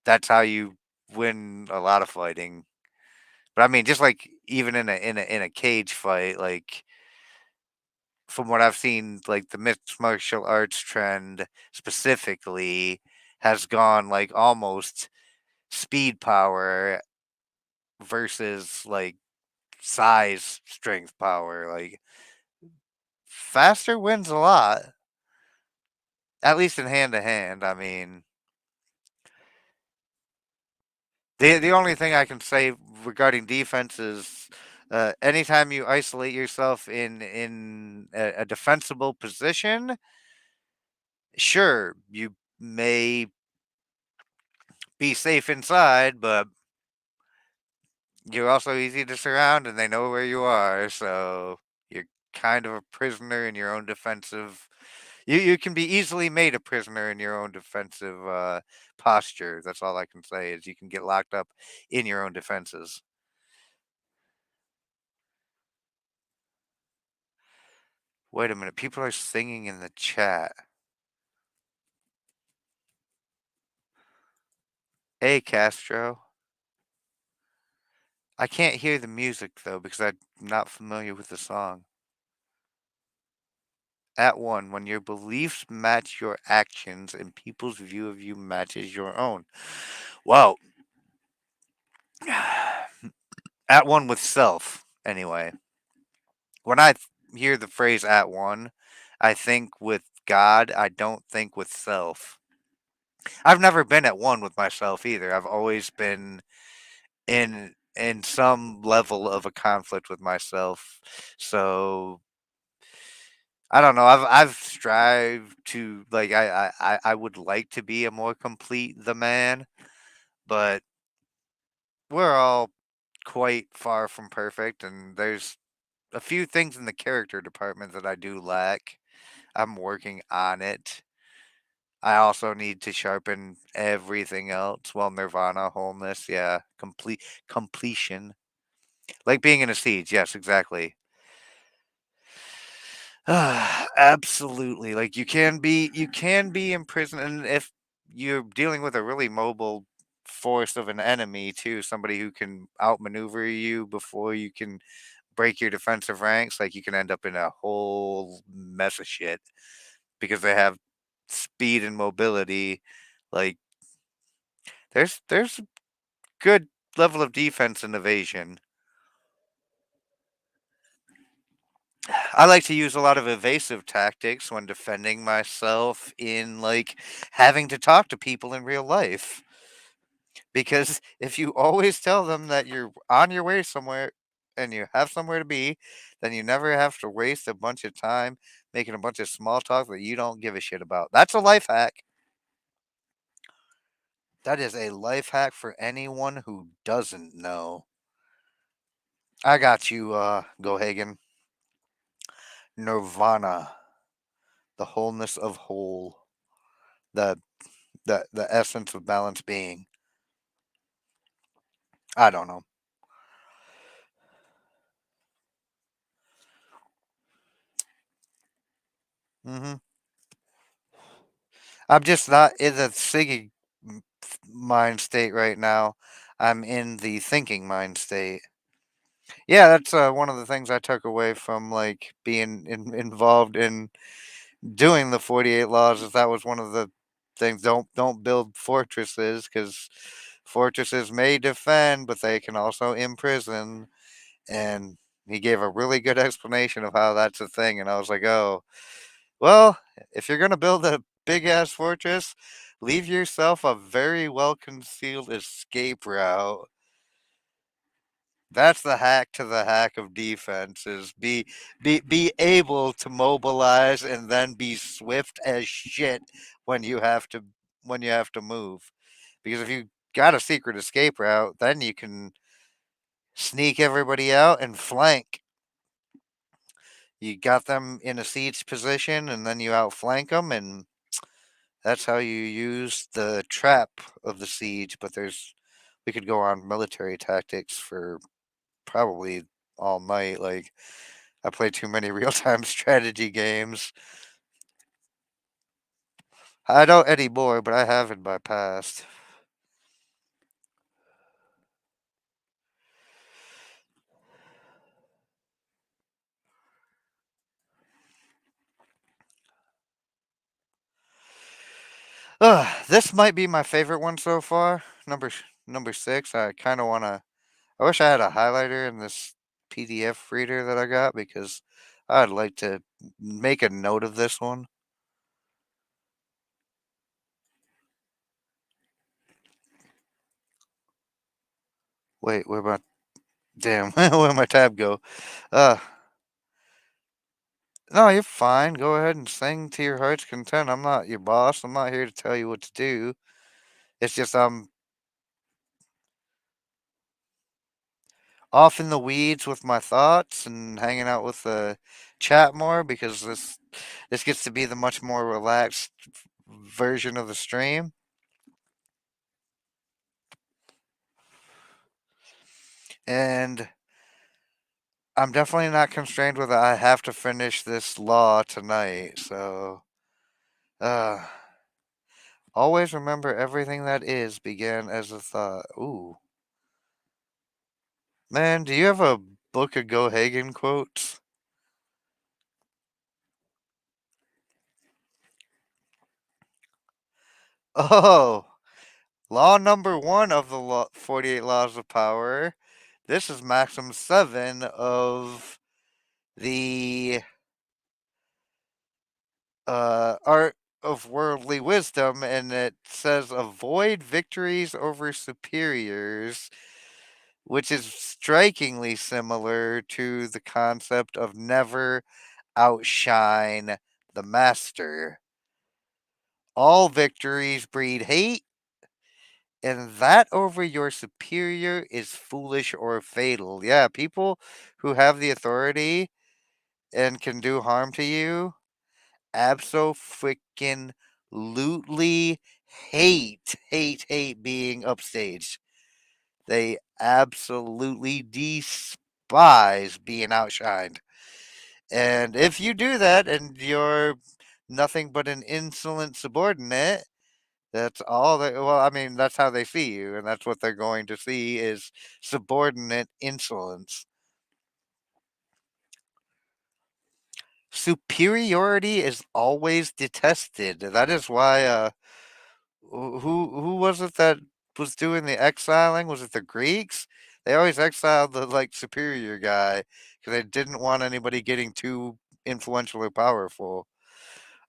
that's how you win a lot of fighting. But I mean, just like even in a cage fight, like from what I've seen, like the mixed martial arts trend specifically has gone like almost speed power versus like size strength power. Like faster wins a lot, at least in hand to hand. I mean, the only thing I can say regarding defense is anytime you isolate yourself in a defensible position, sure you may be safe inside, but you're also easy to surround, and they know where you are, so you're kind of a prisoner in your own defensive. You can be easily made a prisoner in your own defensive posture. That's all I can say is you can get locked up in your own defenses. Wait a minute, people are singing in the chat. Hey, Castro. I can't hear the music though because I'm not familiar with the song. At one, when your beliefs match your actions and people's view of you matches your own. Well, at one with self, anyway. When I hear the phrase at one, I think with God, I don't think with self. I've never been at one with myself either. I've always been in some level of a conflict with myself. So I don't know. I've strived to like I would like to be a more complete the man, but we're all quite far from perfect, and there's a few things in the character department that I do lack. I'm working on it. I also need to sharpen everything else. Well, nirvana, wholeness, yeah, completion, like being in a siege. Yes, exactly. Absolutely. Like you can be in prison, and if you're dealing with a really mobile force of an enemy too, somebody who can outmaneuver you before you can break your defensive ranks, like you can end up in a whole mess of shit because they have speed and mobility. Like there's a good level of defense and evasion. I like to use a lot of evasive tactics when defending myself in like having to talk to people in real life. Because if you always tell them that you're on your way somewhere and you have somewhere to be, then you never have to waste a bunch of time making a bunch of small talk that you don't give a shit about. That's a life hack. That is a life hack for anyone who doesn't know. I got you, Gohagen. Nirvana, the wholeness of whole, the the essence of balanced being. I don't know. Hmm. I'm just not in the singing mind state right now. I'm in the thinking mind state. Yeah, that's one of the things I took away from like being involved in doing the 48 laws. Is that was one of the things. Don't build fortresses because fortresses may defend, but they can also imprison. And he gave a really good explanation of how that's a thing. And I was like, oh, well, if you're gonna build a big ass fortress, leave yourself a very well concealed escape route. That's the hack to the hack of defense is be able to mobilize and then be swift as shit when you have to when you have to move. Because if you got a secret escape route, then you can sneak everybody out and flank. You got them in a siege position and then you outflank them, and that's how you use the trap of the siege. But there's we could go on military tactics for probably all night. Like I play too many real time strategy games. I don't anymore, but I have in my past. This might be my favorite one so far. Number 6. I kind of want to. I wish I had a highlighter in this PDF reader that I got because I'd like to make a note of this one. Wait, where my damn where my tab go? Uh, no, you're fine. Go ahead and sing to your heart's content. I'm not your boss. I'm not here to tell you what to do. It's just I'm off in the weeds with my thoughts and hanging out with the chat more because this gets to be the much more relaxed version of the stream. And I'm definitely not constrained with I have to finish this law tonight. So, uh, always remember everything that is began as a thought. Ooh, man, do you have a book of Gohagen quotes? Oh, law number one of the 48 laws of power. This is maxim 7 of the art of worldly wisdom, and it says avoid victories over superiors, which is strikingly similar to the concept of never outshine the master. All victories breed hate, and that over your superior is foolish or fatal. Yeah, people who have the authority and can do harm to you abso-freaking lutely hate being upstaged. They absolutely despise being outshined. And if you do that and you're nothing but an insolent subordinate, that's all they, well, I mean, that's how they see you, and that's what they're going to see is subordinate insolence. Superiority is always detested. That is why who was it that was doing the exiling? Was it the Greeks? They always exiled the like superior guy because they didn't want anybody getting too influential or powerful.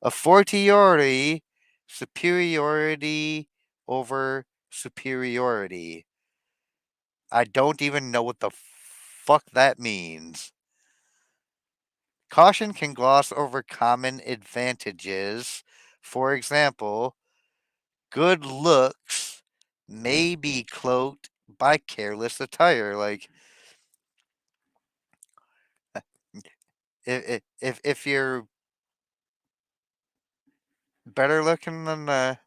A fortiori, superiority over superiority. I don't even know what the fuck that means. Caution can gloss over common advantages. For example, good looks may be cloaked by careless attire. Like, if you're better looking than the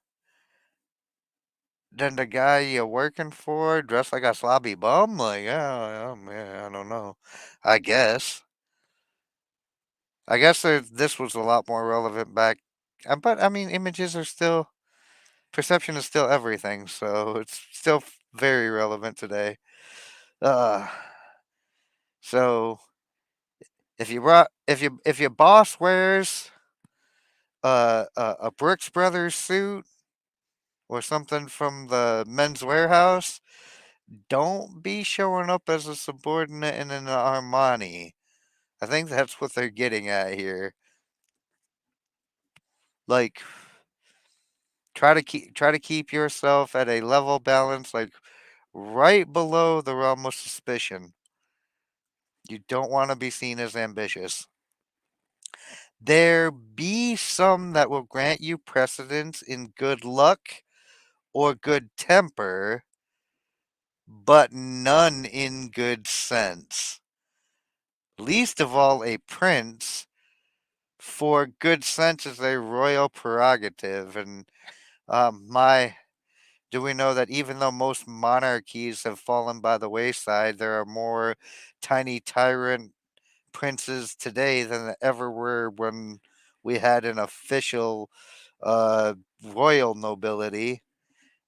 guy you're working for, dressed like a sloppy bum, like yeah, man, I don't know. I guess. This was a lot more relevant back, but I mean, images are still perception is still everything, so it's still very relevant today. Uh, so if your boss wears a Brooks Brothers suit or something from the Men's Warehouse, don't be showing up as a subordinate in an Armani. I think that's what they're getting at here. Like, try to keep yourself at a level balance, like right below the realm of suspicion. You don't want to be seen as ambitious. There be some that will grant you precedence in good luck or good temper, but none in good sense. Least of all a prince, for good sense is a royal prerogative. And my do we know that even though most monarchies have fallen by the wayside, there are more tiny tyrant princes today than there ever were when we had an official uh, royal nobility.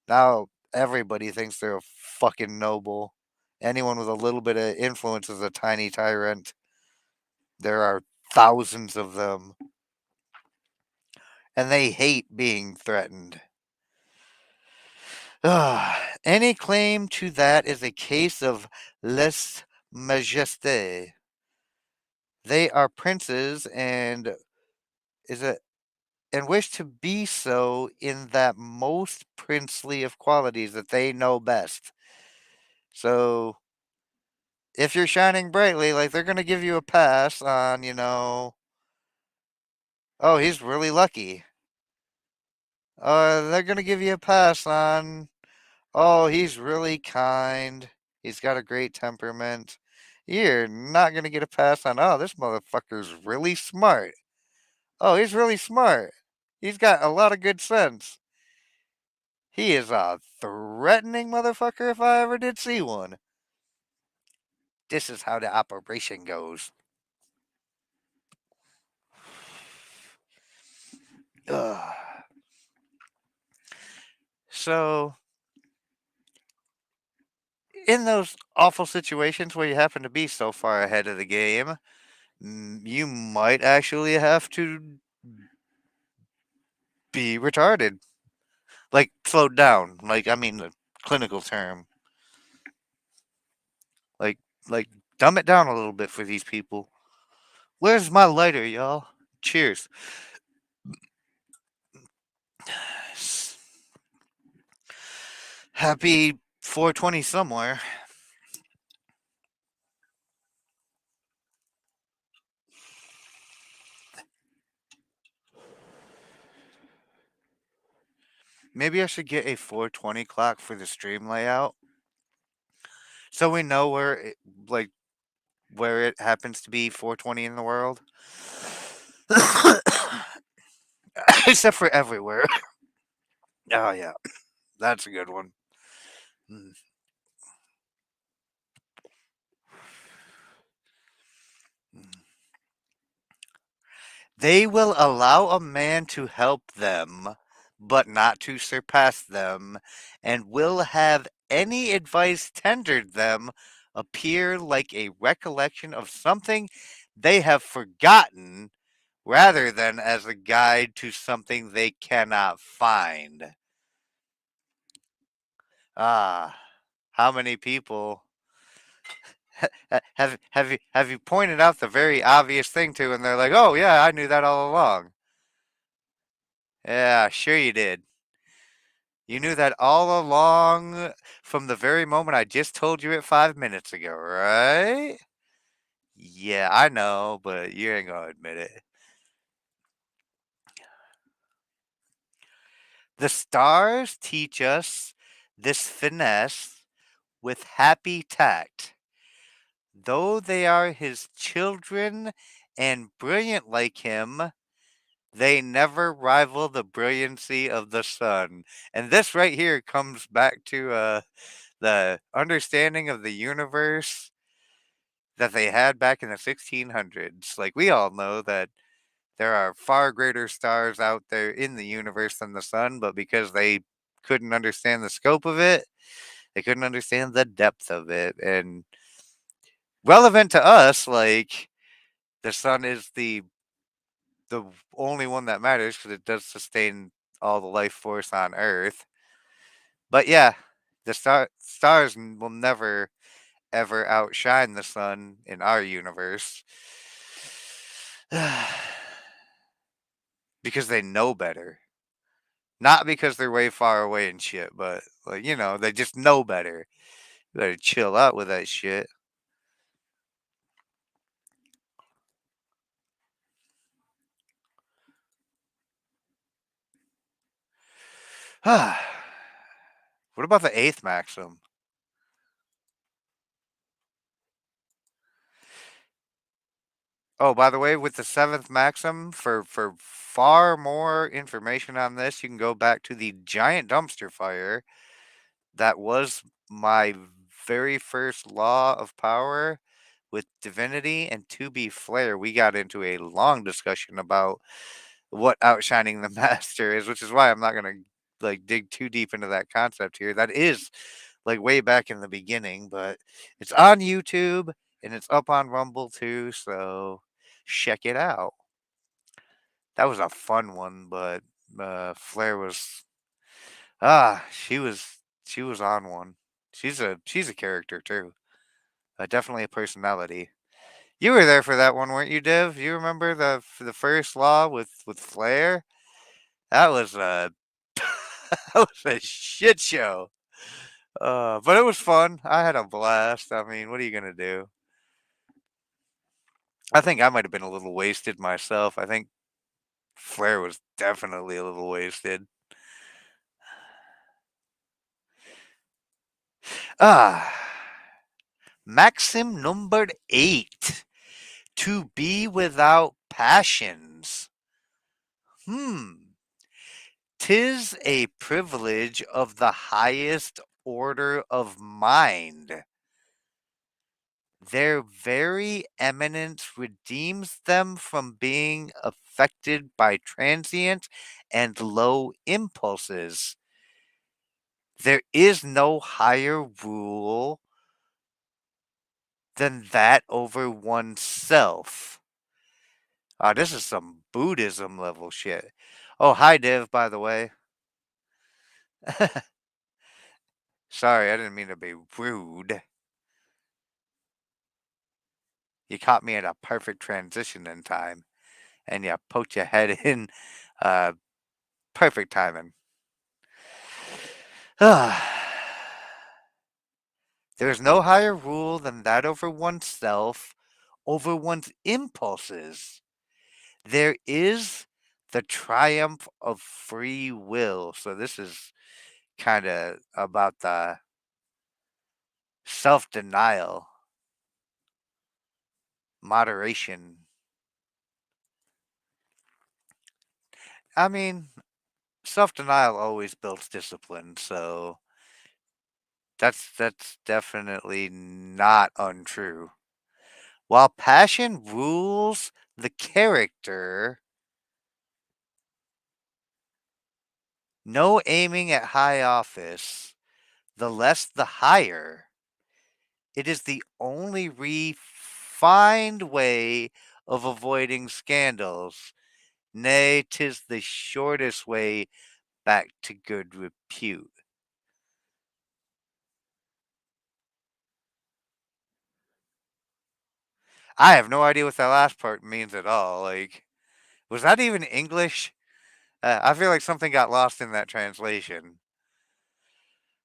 Now everybody thinks they're a fucking noble. Anyone with a little bit of influence is a tiny tyrant. There are thousands of them, and they hate being threatened. Any claim to that is a case of lèse majesté. They are princes is it and wish to be so in that most princely of qualities that they know best. So if you're shining brightly, like they're gonna give you a pass on, oh, he's really lucky. They're gonna give you a pass on, oh, he's really kind. He's got a great temperament. You're not gonna get a pass on, oh, this motherfucker's really smart. Oh, he's really smart. He's got a lot of good sense. He is a threatening motherfucker if I ever did see one. This is how the operation goes. Ugh. So, in those awful situations where you happen to be so far ahead of the game, you might actually have to be retarded. Like, slowed down. Like, I mean, the clinical term. Like, like, dumb it down a little bit for these people. Where's my lighter, y'all? Cheers. Happy 420 somewhere. Maybe I should get a 420 clock for the stream layout so we know like where it happens to be 420 in the world. Except for everywhere. Oh yeah, that's a good one. Mm. They will allow a man to help them, but not to surpass them, and will have any advice tendered them appear like a recollection of something they have forgotten rather than as a guide to something they cannot find. Ah, how many people have you pointed out the very obvious thing to, and they're like, "Oh yeah, I knew that all along." Yeah, sure you did. You knew that all along from the very moment I just told you it 5 minutes ago, right? Yeah, I know, but you ain't gonna admit it. The stars teach us this finesse with happy tact. Though they are his children and brilliant like him, they never rival the brilliancy of the sun. And this right here comes back to the understanding of the universe that they had back in the 1600s. Like, we all know that there are far greater stars out there in the universe than the sun, but because they couldn't understand the scope of it, they couldn't understand the depth of it. And relevant to us, like, the sun is the only one that matters because it does sustain all the life force on Earth. But yeah, the stars will never ever outshine the sun in our universe because they know better. Not because they're way far away and shit, but like, they just know better. You better chill out with that shit. What about the eighth maxim? Oh, by the way, with the seventh maxim, for far more information on this, you can go back to the giant dumpster fire that was my very first law of power with divinity. And to be fair, we got into a long discussion about what outshining the master is, which is why I'm not gonna like dig too deep into that concept here. That is like way back in the beginning, but it's on YouTube and it's up on Rumble too, so check it out. That was a fun one, but Flair was she was on one. She's a character too. Definitely a personality. You were there for that one, weren't you, Div? You remember the first law with Flair? That was a that was a shit show. But it was fun. I had a blast. I mean, what are you gonna do? I think I might have been a little wasted myself. I think Flair was definitely a little wasted. Ah, Maxim number 8. To be without passions. Hmm. 'Tis a privilege of the highest order of mind. Their very eminence redeems them from being affected by transient and low impulses. There is no higher rule than that over oneself. This is some Buddhism level shit. Oh, hi, Div, by the way. Sorry, I didn't mean to be rude. You caught me at a perfect transition in time, and you poked your head in. Uh, Perfect timing. There is no higher rule than that over oneself, over one's impulses. There is the triumph of free will. So this is kind of about the self-denial, moderation. I mean, self-denial always builds discipline, so that's definitely not untrue. While passion rules the character, no aiming at high office, the less the higher. It is the only refined way of avoiding scandals. Nay, 'tis the shortest way back to good repute. I have no idea what that last part means at all. Like, was that even English? I feel like something got lost in that translation.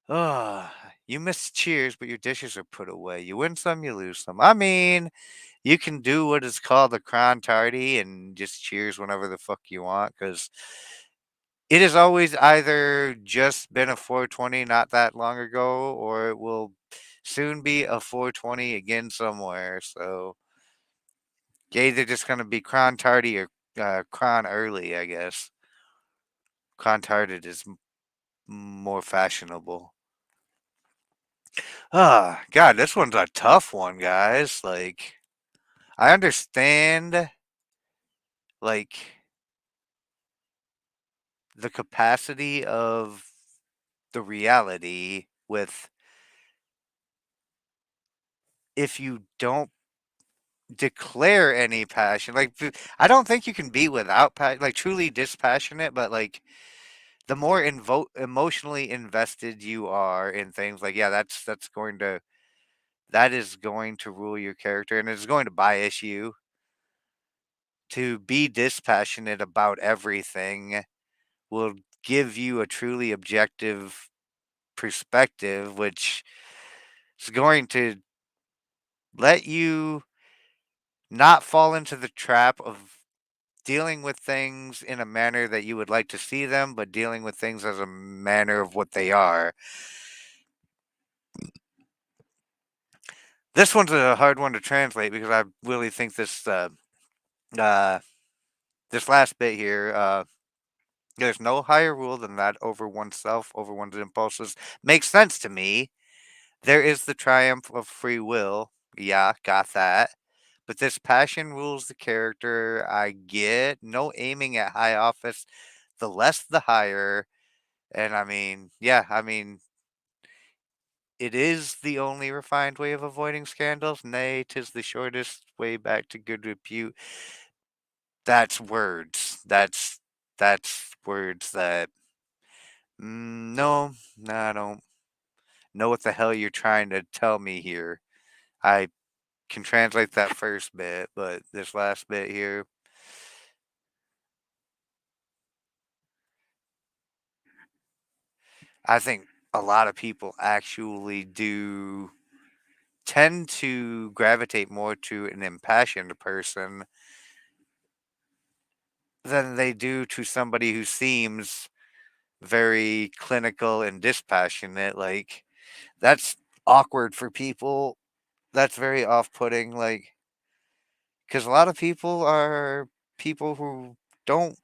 Oh, you miss cheers, but your dishes are put away. You win some, you lose some. I mean, you can do what is called a cron tardy and just cheers whenever the fuck you want, because it has always either just been a 420 not that long ago, or it will soon be a 420 again somewhere. So You're either just gonna be cron tardy or cron early, I guess. Cron tarded is more fashionable. Ah, God, this one's a tough one, guys. Like, I understand, like, the capacity of the reality with if you don't declare any passion. Like, I don't think you can be without passion, like, truly dispassionate, but, like, the more emotionally invested you are in things, like, yeah, that is going to rule your character and it's going to bias you. To be dispassionate about everything will give you a truly objective perspective, which is going to let you not fall into the trap of dealing with things in a manner that you would like to see them, but dealing with things as a manner of what they are. This one's a hard one to translate because I really think uh, this last bit here, there's no higher rule than that over oneself, over one's impulses. Makes sense to me. There is the triumph of free will. Yeah, got that. But this passion rules the character. I get no aiming at high office. The less, the higher. And I mean, yeah, I mean, it is the only refined way of avoiding scandals. Nay, 'tis the shortest way back to good repute. That's words. That's words that. No, no, I don't know what the hell you're trying to tell me here. I can translate that first bit, but this last bit here, I think a lot of people actually do tend to gravitate more to an impassioned person than they do to somebody who seems very clinical and dispassionate. Like, that's awkward for people. That's very off putting. Like, because a lot of people are people who don't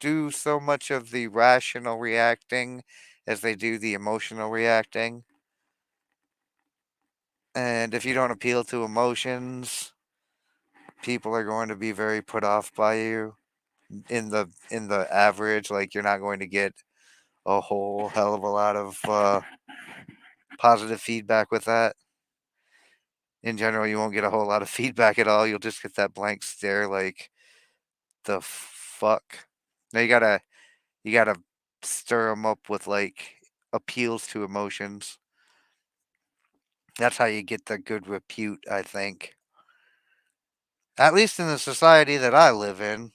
do so much of the rational reacting as they do the emotional reacting. And if you don't appeal to emotions, people are going to be very put off by you in the average. Like, you're not going to get a whole hell of a lot of positive feedback with that. In general, you won't get a whole lot of feedback at all. You'll just get that blank stare like the fuck. Now you gotta stir them up with like appeals to emotions. That's how you get the good repute, I think. At least in the society that I live in.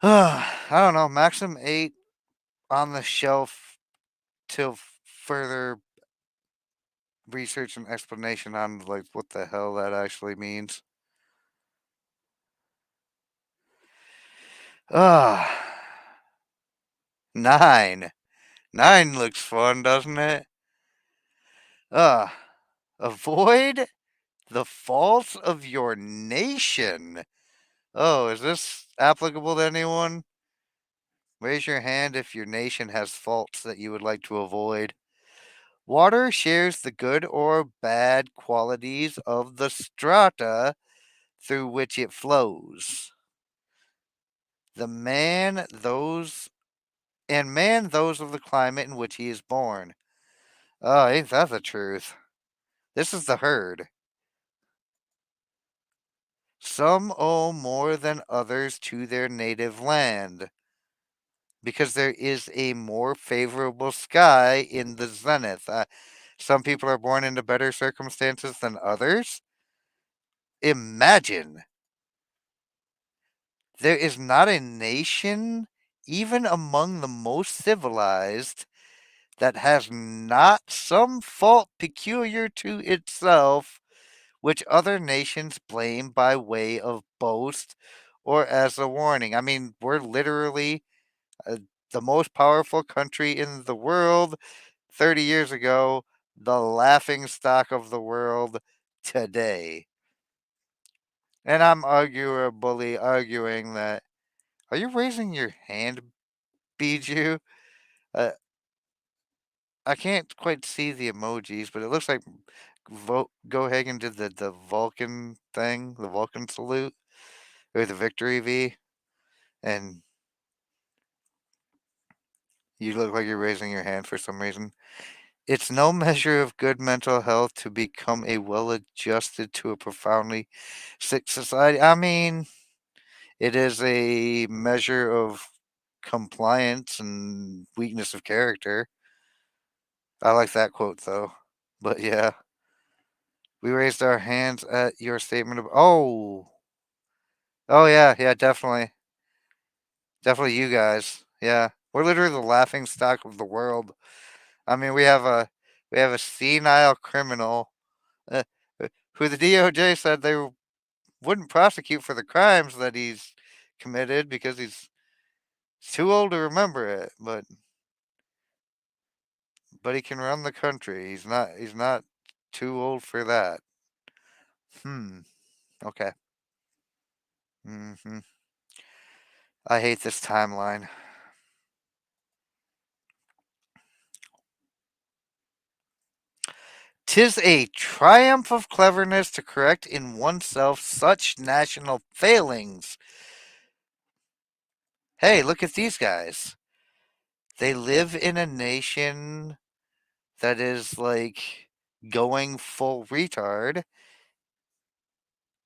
I don't know. Maxim 8 on the shelf till further research and explanation on like what the hell that actually means. Ah, 9. 9 looks fun, doesn't it? Ah, avoid the faults of your nation. Oh, is this applicable to anyone? Raise your hand if your nation has faults that you would like to avoid. Water shares the good or bad qualities of the strata through which it flows. The man those man those of the climate in which he is born. Oh, ain't that the truth? This is the herd. Some owe more than others to their native land because there is a more favorable sky in the zenith. Some people are born into better circumstances than others. Imagine there is not a nation, even among the most civilized, that has not some fault peculiar to itself, which other nations blame by way of boast or as a warning. I mean, we're literally uh, the most powerful country in the world 30 years ago, the laughing stock of the world today. And I'm arguably arguing that. Are you raising your hand, Bijou? Uh, I can't quite see the emojis, but it looks like Gohagen did the Vulcan thing, the Vulcan salute, or the victory V, and you look like you're raising your hand for some reason. It's no measure of good mental health to become a well adjusted to a profoundly sick society. I mean, it is a measure of compliance and weakness of character. I like that quote though. But yeah, we raised our hands at your statement of oh yeah, yeah, definitely. Definitely you guys. Yeah. We're literally the laughing stock of the world. I mean, we have a senile criminal uh, who the DOJ said they wouldn't prosecute for the crimes that he's committed because he's too old to remember it, but he can run the country. He's not too old for that. Hmm. Okay. Mhm. I hate this timeline. 'Tis a triumph of cleverness to correct in oneself such national failings. Hey, look at these guys. They live in a nation that is like going full retard,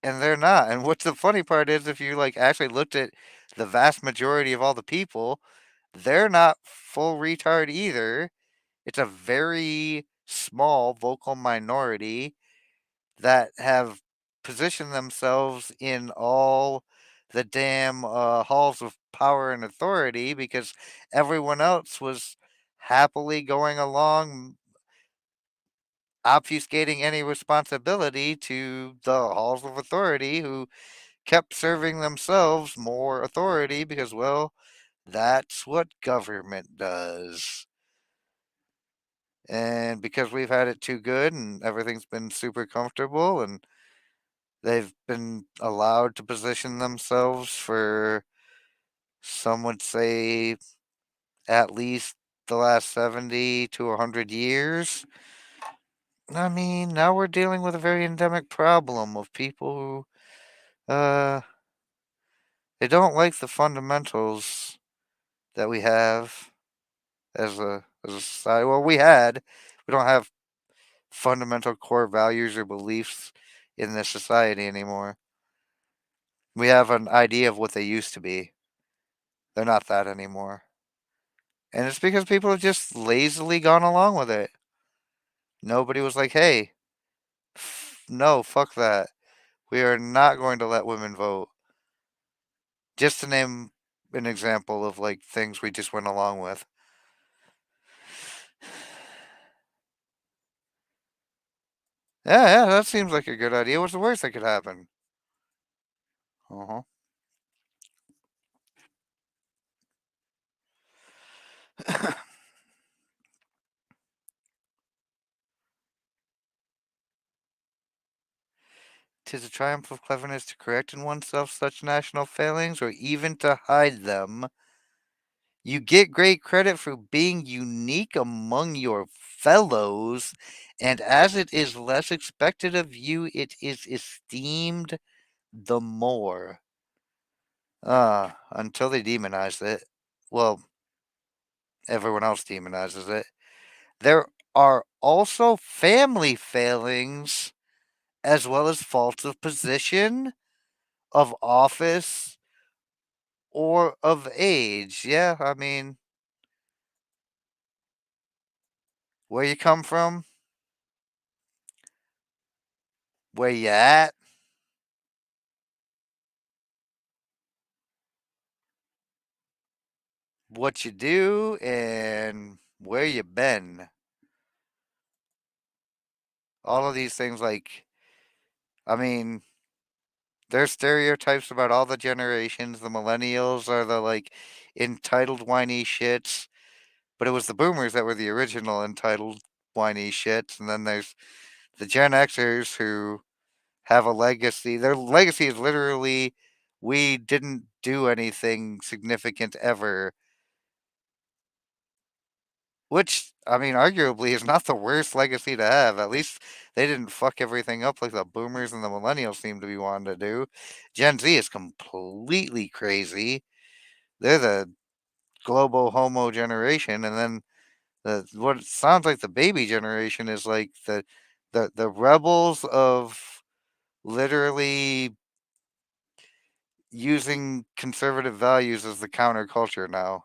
and they're not. And what's the funny part is if you like actually looked at the vast majority of all the people, they're not full retard either. It's a very small vocal minority that have positioned themselves in all the damn halls of power and authority because everyone else was happily going along obfuscating any responsibility to the halls of authority who kept serving themselves more authority because, well, that's what government does. And because we've had it too good and everything's been super comfortable and they've been allowed to position themselves for, some would say, at least the last 70 to 100 years. I mean, now we're dealing with a very endemic problem of people who, they don't like the fundamentals that we have as a society. Well, we don't have fundamental core values or beliefs in this society anymore. We have an idea of what they used to be. They're not that anymore. And it's because people have just lazily gone along with it. Nobody was like, hey, no, fuck that. We are not going to let women vote. Just to name an example of like things we just went along with. Yeah, yeah, that seems like a good idea. What's the worst that could happen? Uh huh. Tis a triumph of cleverness to correct in oneself such national failings, or even to hide them. You get great credit for being unique among your fellows, and as it is less expected of you, it is esteemed the more. Until they demonize it. Well, everyone else demonizes it. There are also family failings, as well as faults of position, of office, or of age. Yeah, I mean, where you come from, where you at, what you do, and where you been. All of these things, like, I mean, there's stereotypes about all the generations. The millennials are the, like, entitled whiny shits, but it was the boomers that were the original entitled whiny shits. And then there's the Gen Xers who have a legacy. Their legacy is literally, we didn't do anything significant ever, which, I mean, arguably is not the worst legacy to have. At least they didn't fuck everything up like the boomers and the millennials seem to be wanting to do. Gen Z is completely crazy. They're the global homo generation, and then what sounds like the baby generation is like the rebels of literally using conservative values as the counterculture now.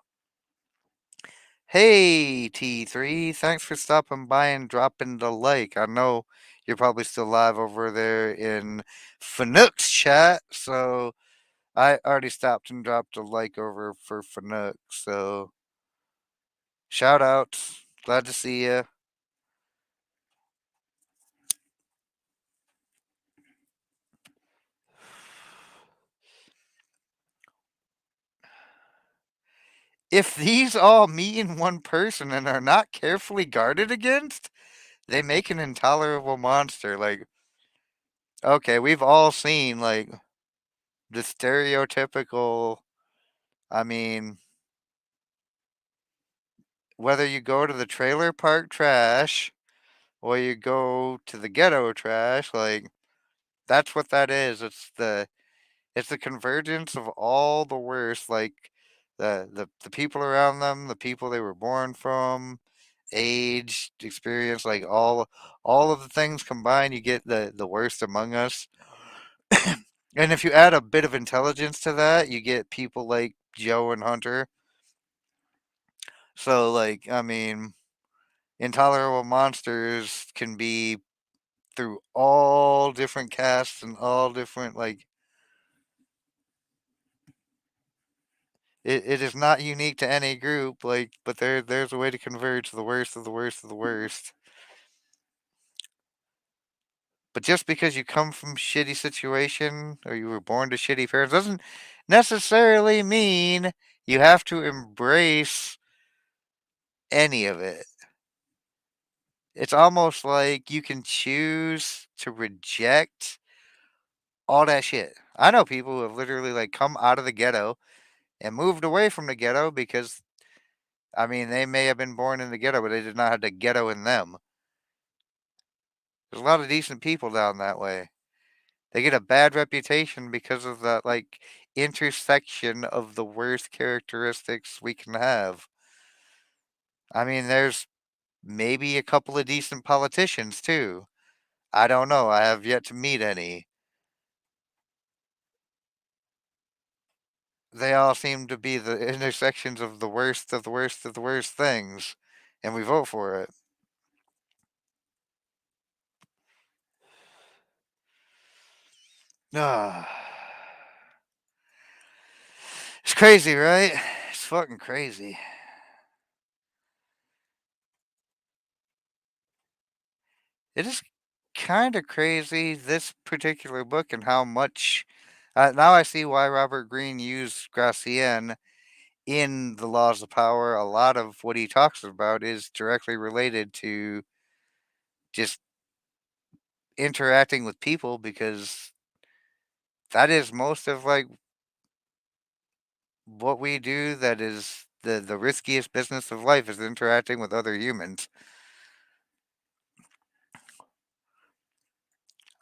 Hey, T3, thanks for stopping by and dropping the like. I know you're probably still live over there in Fanuc's chat, so I already stopped and dropped a like over for Fanuk, so shout out. Glad to see you. If these all meet in one person and are not carefully guarded against, they make an intolerable monster. Like, okay, we've all seen, like, the stereotypical, I mean, whether you go to the trailer park trash or you go to the ghetto trash, like, that's what that is. It's the convergence of all the worst, like the people around them, the people they were born from, age, experience, like all of the things combined, you get the worst among us. And if you add a bit of intelligence to that, you get people like Joe and Hunter. So, like, I mean, intolerable monsters can be through all different casts and all different, like, it is not unique to any group, like, but there's a way to converge the worst of the worst of the worst. But just because you come from shitty situation or you were born to shitty parents doesn't necessarily mean you have to embrace any of it. It's almost like you can choose to reject all that shit. I know people who have literally like come out of the ghetto and moved away from the ghetto because, I mean, they may have been born in the ghetto, but they did not have the ghetto in them. There's a lot of decent people down that way. They get a bad reputation because of that, like, intersection of the worst characteristics we can have. I mean, there's maybe a couple of decent politicians too. I don't know. I have yet to meet any. They all seem to be the intersections of the worst of the worst of the worst things, and we vote for it. Ah, it's crazy, right? It's fucking crazy. It is kind of crazy, this particular book, and how much. Now I see why Robert Greene used Gracian in The Laws of Power. A lot of what he talks about is directly related to just interacting with people, because that is most of, like, what we do. That is the riskiest business of life, is interacting with other humans.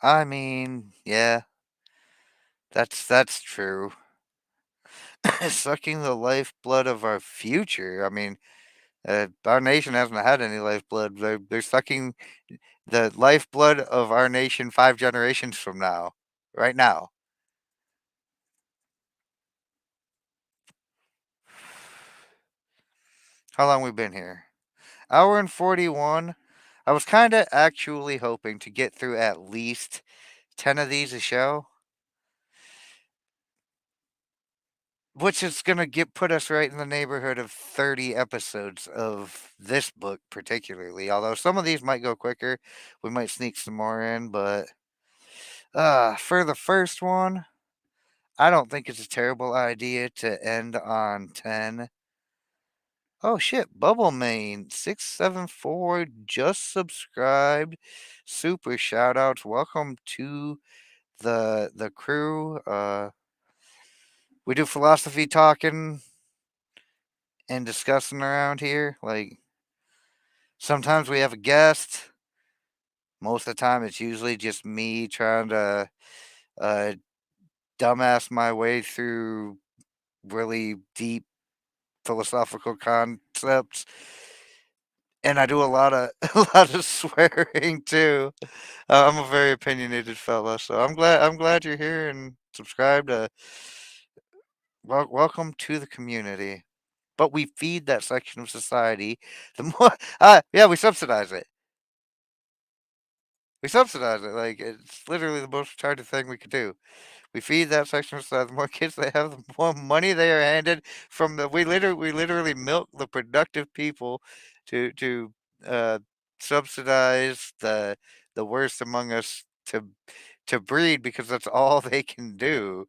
I mean, yeah, that's true. Sucking the lifeblood of our future. I mean, our nation hasn't had any lifeblood. They're sucking the lifeblood of our nation 5 generations from now, right now. How long we been here? Hour and 41. I was kind of actually hoping to get through at least 10 of these a show, which is going to get put us right in the neighborhood of 30 episodes of this book particularly. Although some of these might go quicker. We might sneak some more in, but for the first one, I don't think it's a terrible idea to end on 10. Oh shit, Bubble Main 674 just subscribed. Super shout outs. Welcome to the crew. We do philosophy talking and discussing around here. Like sometimes we have a guest. Most of the time, it's usually just me trying to uh, dumbass my way through really deep philosophical concepts, and I do a lot of a lot of swearing too. I'm a very opinionated fella, so I'm glad you're here and subscribe to. Welcome to the community. But we feed that section of society. The more, yeah, we subsidize it. We subsidize it. Like it's literally the most retarded thing we could do. We feed that section of society. The more kids they have, the more money they are handed from the. We literally milk the productive people to uh, subsidize the worst among us to breed because that's all they can do.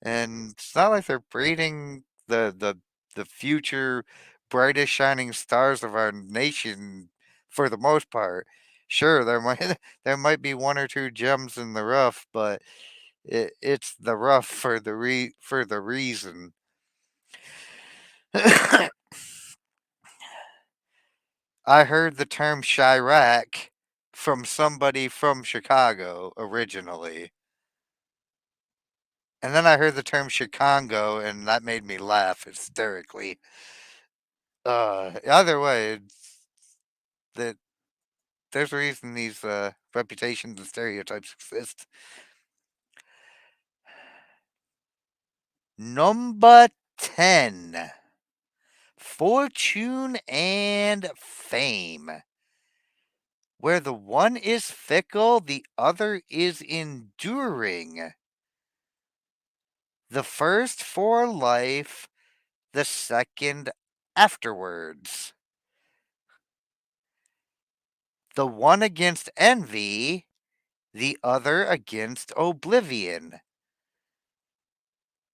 And it's not like they're breeding the future brightest shining stars of our nation for the most part. Sure, there might there might be one or two gems in the rough, but it's the rough for for the reason. I heard the term Chirac from somebody from Chicago originally. And then I heard the term Chicago, and that made me laugh hysterically. Either way, that there's a reason these reputations and stereotypes exist. Number 10, fortune and fame. Where the one is fickle, the other is enduring. The first for life, the second afterwards. The one against envy, the other against oblivion.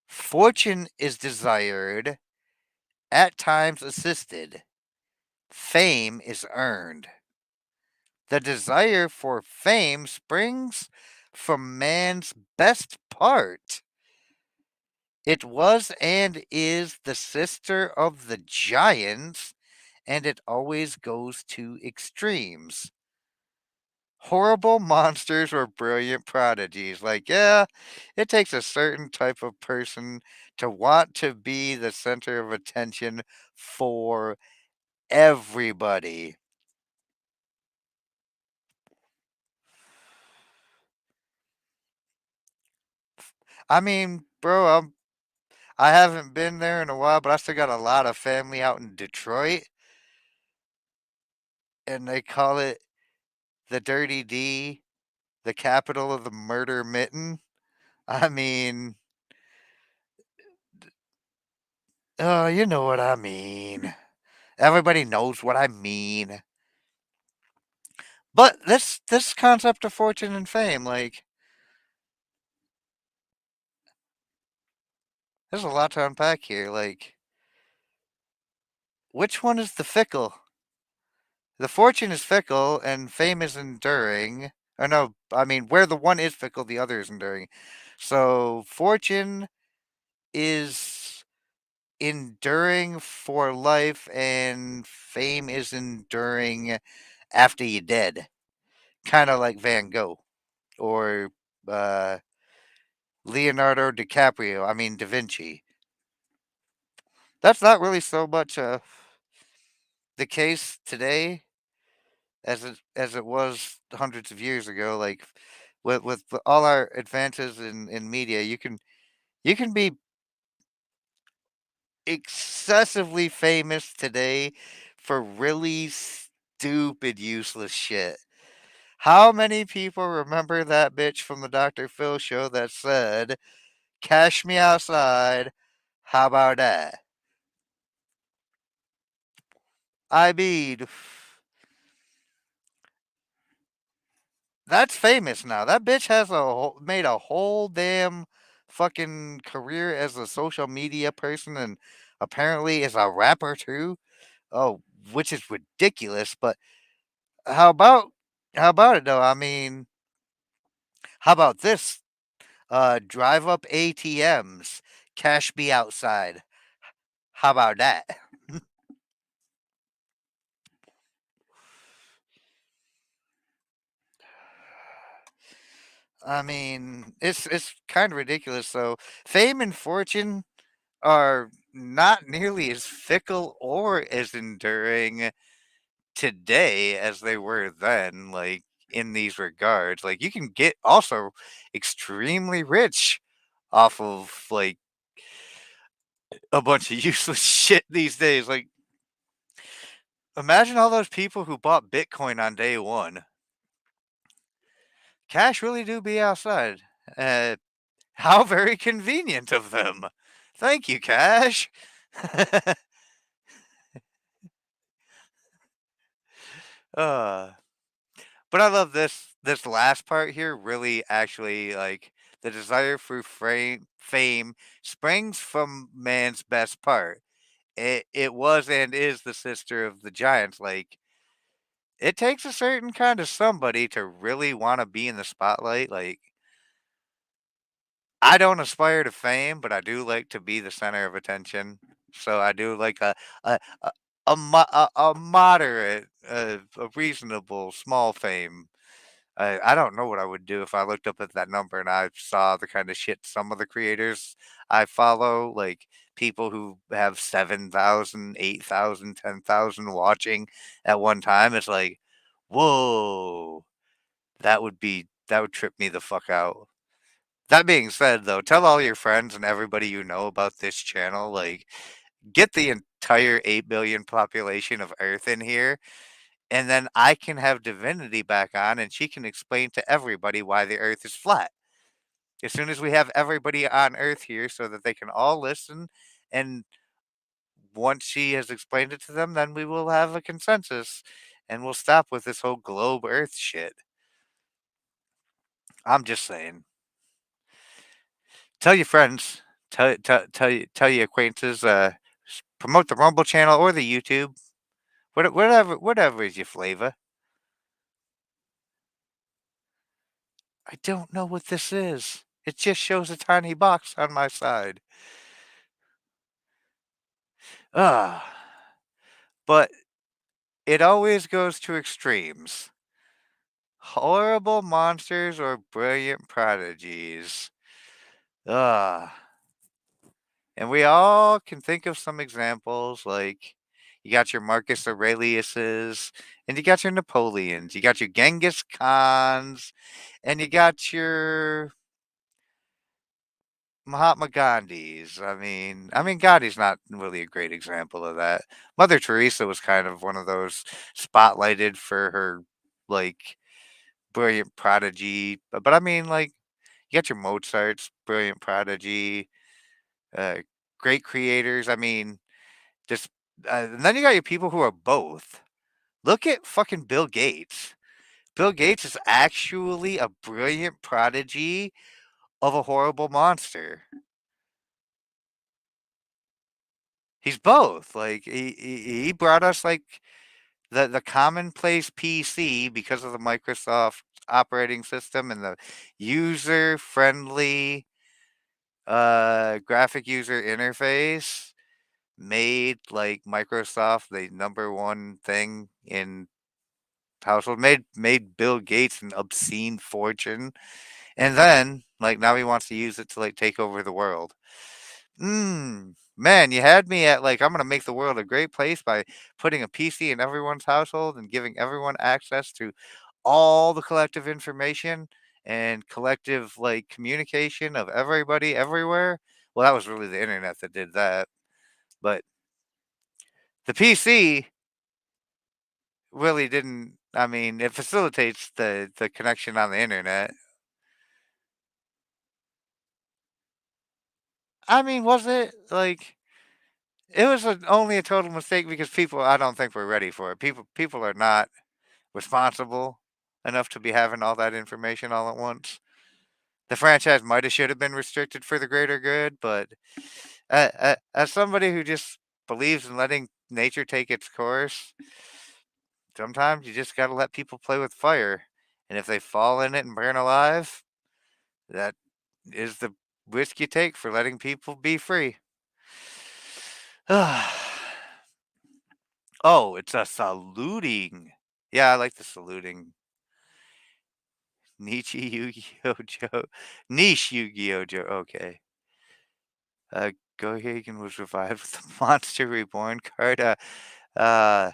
Fortune is desired, at times assisted. Fame is earned. The desire for fame springs from man's best part. It was and is the sister of the giants, and it always goes to extremes. Horrible monsters or brilliant prodigies. Like, yeah, it takes a certain type of person to want to be the center of attention for everybody. I mean, bro, I haven't been there in a while, but I still got a lot of family out in Detroit, and they call it the Dirty D, the capital of the murder mitten. I mean, oh, you know what I mean. Everybody knows what I mean. But this concept of fortune and fame, like, there's a lot to unpack here. Like, which one is the fickle? The fortune is fickle and fame is enduring. Or no, I mean, where the one is fickle, the other is enduring. So fortune is enduring for life, and fame is enduring after you're dead. Kind of like Van Gogh or uh, Leonardo DiCaprio. I mean, Da Vinci. That's not really so much the case today as it was hundreds of years ago. Like with all our advances in media, you can be excessively famous today for really stupid, useless shit. How many people remember that bitch from the Dr. Phil show that said, "Cash me outside"? How about that? I mean, that's famous now. That bitch has made a whole damn fucking career as a social media person and apparently is a rapper too. Oh, which is ridiculous. But how about how about it though? I mean, how about this? Drive up ATMs, cash me outside. How about that? I mean, it's kind of ridiculous. So, fame and fortune are not nearly as fickle or as enduring today as they were then. Like in these regards, like you can get also extremely rich off of like a bunch of useless shit these days. Like, imagine all those people who bought Bitcoin on day one. Cash really do be outside. Uh, how very convenient of them. Thank you, Cash. uh, but I love this last part here. Really, actually, like the desire for fame springs from man's best part. It was and is the sister of the giants. Like it takes a certain kind of somebody to really want to be in the spotlight. Like I don't aspire to fame, but I do like to be the center of attention. So I do like a a a moderate, a reasonable, small fame. I don't know what I would do if I looked up at that number and I saw the kind of shit some of the creators I follow, like people who have 7,000, 8,000, 10,000 watching at one time. It's like, whoa, that would trip me the fuck out. That being said, though, tell all your friends and everybody you know about this channel. Like, get the entire 8 billion population of Earth in here, and then I can have Divinity back on, and she can explain to everybody why the Earth is flat. As soon as we have everybody on Earth here so that they can all listen, and once she has explained it to them, then we will have a consensus and we'll stop with this whole globe Earth shit. I'm just saying. Tell your friends, tell your acquaintances, promote the Rumble channel or the YouTube, whatever is your flavor. I don't know what this is. It just shows a tiny box on my side. Ah, but it always goes to extremes. Horrible monsters or brilliant prodigies. Ah, and we all can think of some examples like you got your Marcus Aureliuses and you got your Napoleons, you got your Genghis Khans, and you got your Mahatma Gandhis. I mean, Gandhi's not really a great example of that. Mother Teresa was kind of one of those spotlighted for her like brilliant prodigy. But I mean, like you got your Mozart's brilliant prodigy, uh, great creators. I mean, just and then you got your people who are both. Look at fucking Bill Gates. Bill Gates is actually a brilliant prodigy of a horrible monster. He's both. Like he brought us like the commonplace PC because of the Microsoft operating system and the user friendly graphic user interface made like Microsoft the number one thing in household, made Bill Gates an obscene fortune. And then like now he wants to use it to like take over the world. Man, you had me at like I'm gonna make the world a great place by putting a PC in everyone's household and giving everyone access to all the collective information and collective like communication of everybody everywhere. Well, that was really the internet that did that. But the PC really didn't. I mean, it facilitates the connection on the internet. I mean, was it like it was only a total mistake because people I don't think were ready for it. People are not responsible enough to be having all that information all at once. The franchise might have should have been restricted for the greater good, but as somebody who just believes in letting nature take its course, sometimes you just got to let people play with fire, and if they fall in it and burn alive, that is the risk you take for letting people be free. Oh, it's a saluting. Yeah, I like the saluting. Nietzsche Yu-Gi-Oh! Joe. Niche Yu-Gi-Oh! Joe. Okay. Gohagen was revived with the Monster Reborn card. Uh,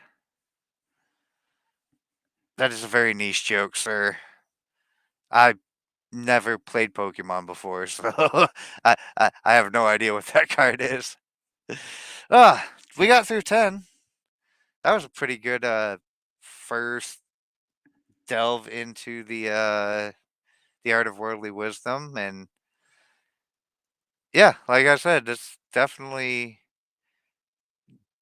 that is a very niche joke, sir. I never played Pokemon before, so I have no idea what that card is. We got through 10. That was a pretty good first delve into the art of worldly wisdom, and yeah, like I said, this definitely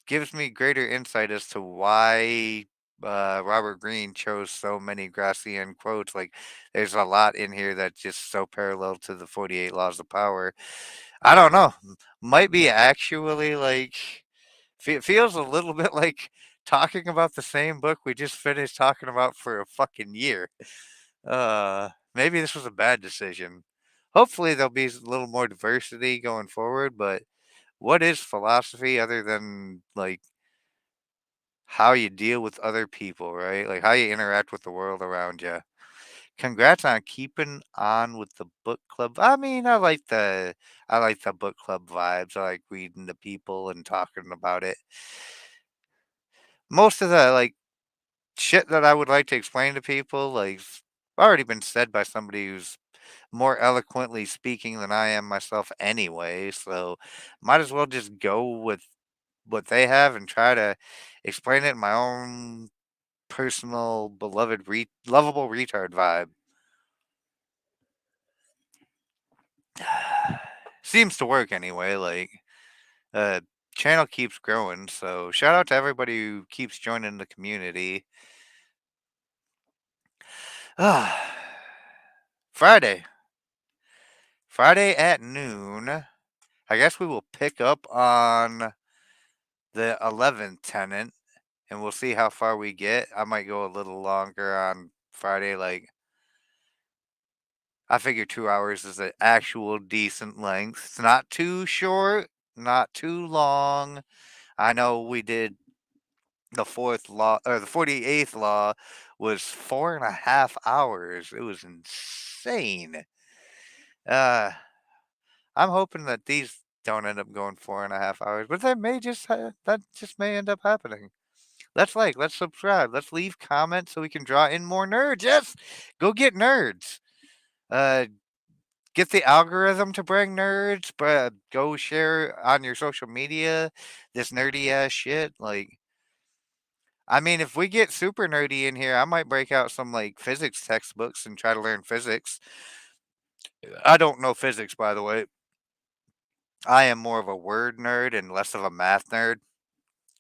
gives me greater insight as to why Robert Greene chose so many Gracian quotes. Like, there's a lot in here that's just so parallel to the 48 Laws of Power. I don't know. Might be actually like, feels a little bit like talking about the same book we just finished talking about for a fucking year. Maybe this was a bad decision. Hopefully, there'll be a little more diversity going forward, but what is philosophy other than like how you deal with other people, right? Like how you interact with the world around you. Congrats on keeping on with the book club. I mean, I like the book club vibes. I like reading to people and talking about it. Most of the like shit that I would like to explain to people, like already been said by somebody who's more eloquently speaking than I am myself anyway. So might as well just go with what they have and try to explain it in my own personal, beloved, lovable retard vibe. Seems to work anyway. Like, uh, channel keeps growing. So shout out to everybody who keeps joining the community. Ah, Friday, Friday at noon. I guess we will pick up on the 11th tenant, and we'll see how far we get. I might go a little longer on Friday. Like, I figure 2 hours is an actual decent length. It's not too short, not too long. I know we did the fourth law or the 48th law was 4.5 hours. It was insane. Uh, I'm hoping that these don't end up going 4.5 hours, but that just may end up happening. Let's subscribe, let's leave comments so we can draw in more nerds. Yes, go get nerds. Uh, get the algorithm to bring nerds, but go share on your social media this nerdy ass shit. Like, I mean, if we get super nerdy in here, I might break out some like physics textbooks and try to learn physics. I don't know physics, by the way. I am more of a word nerd and less of a math nerd.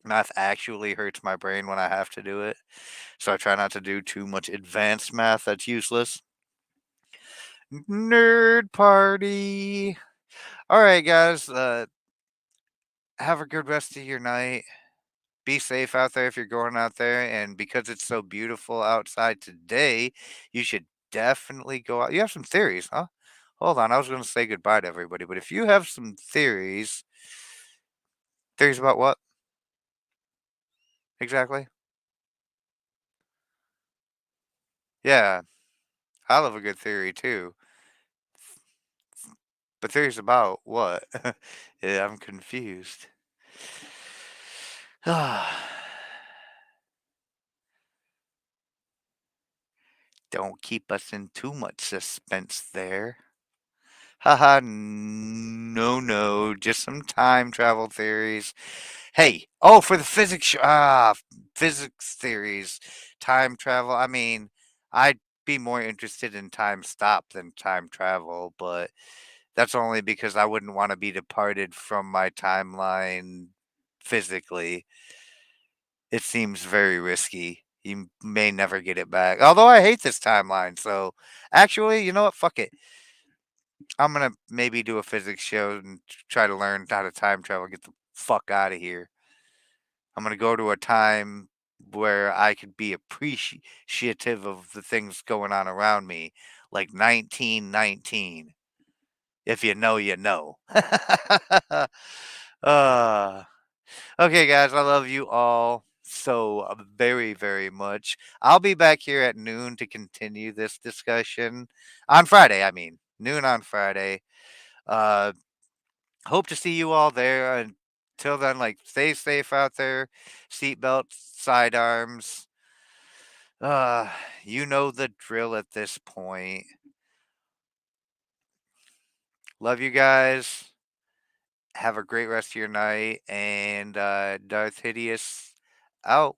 Math actually hurts my brain when I have to do it, so I try not to do too much advanced math that's useless. Nerd party. All right, guys. Have a good rest of your night. Be safe out there if you're going out there. And because it's so beautiful outside today, you should definitely go out. You have some theories, huh? Hold on. I was going to say goodbye to everybody, but if you have some theories about what exactly? Yeah, I love a good theory too. But theories about what? Yeah, I'm confused. Don't keep us in too much suspense there. Haha, no, no, just some time travel theories. Hey, oh, for the physics theories, time travel. I mean, I'd be more interested in time stop than time travel, but that's only because I wouldn't want to be departed from my timeline physically. It seems very risky. You may never get it back. Although I hate this timeline, so actually, you know what? Fuck it. I'm gonna maybe do a physics show and try to learn how to time travel. Get the fuck out of here. I'm gonna go to a time where I could be appreciative of the things going on around me, like 1919. If you know, you know. uh, okay, guys, I love you all so very, very much. I'll be back here at noon to continue this discussion on Friday. I mean, noon on Friday. Uh, hope to see you all there. Until then, like, stay safe out there. Seatbelts, sidearms. Uh, you know the drill at this point. Love you guys. Have a great rest of your night. And Darth Hideous out.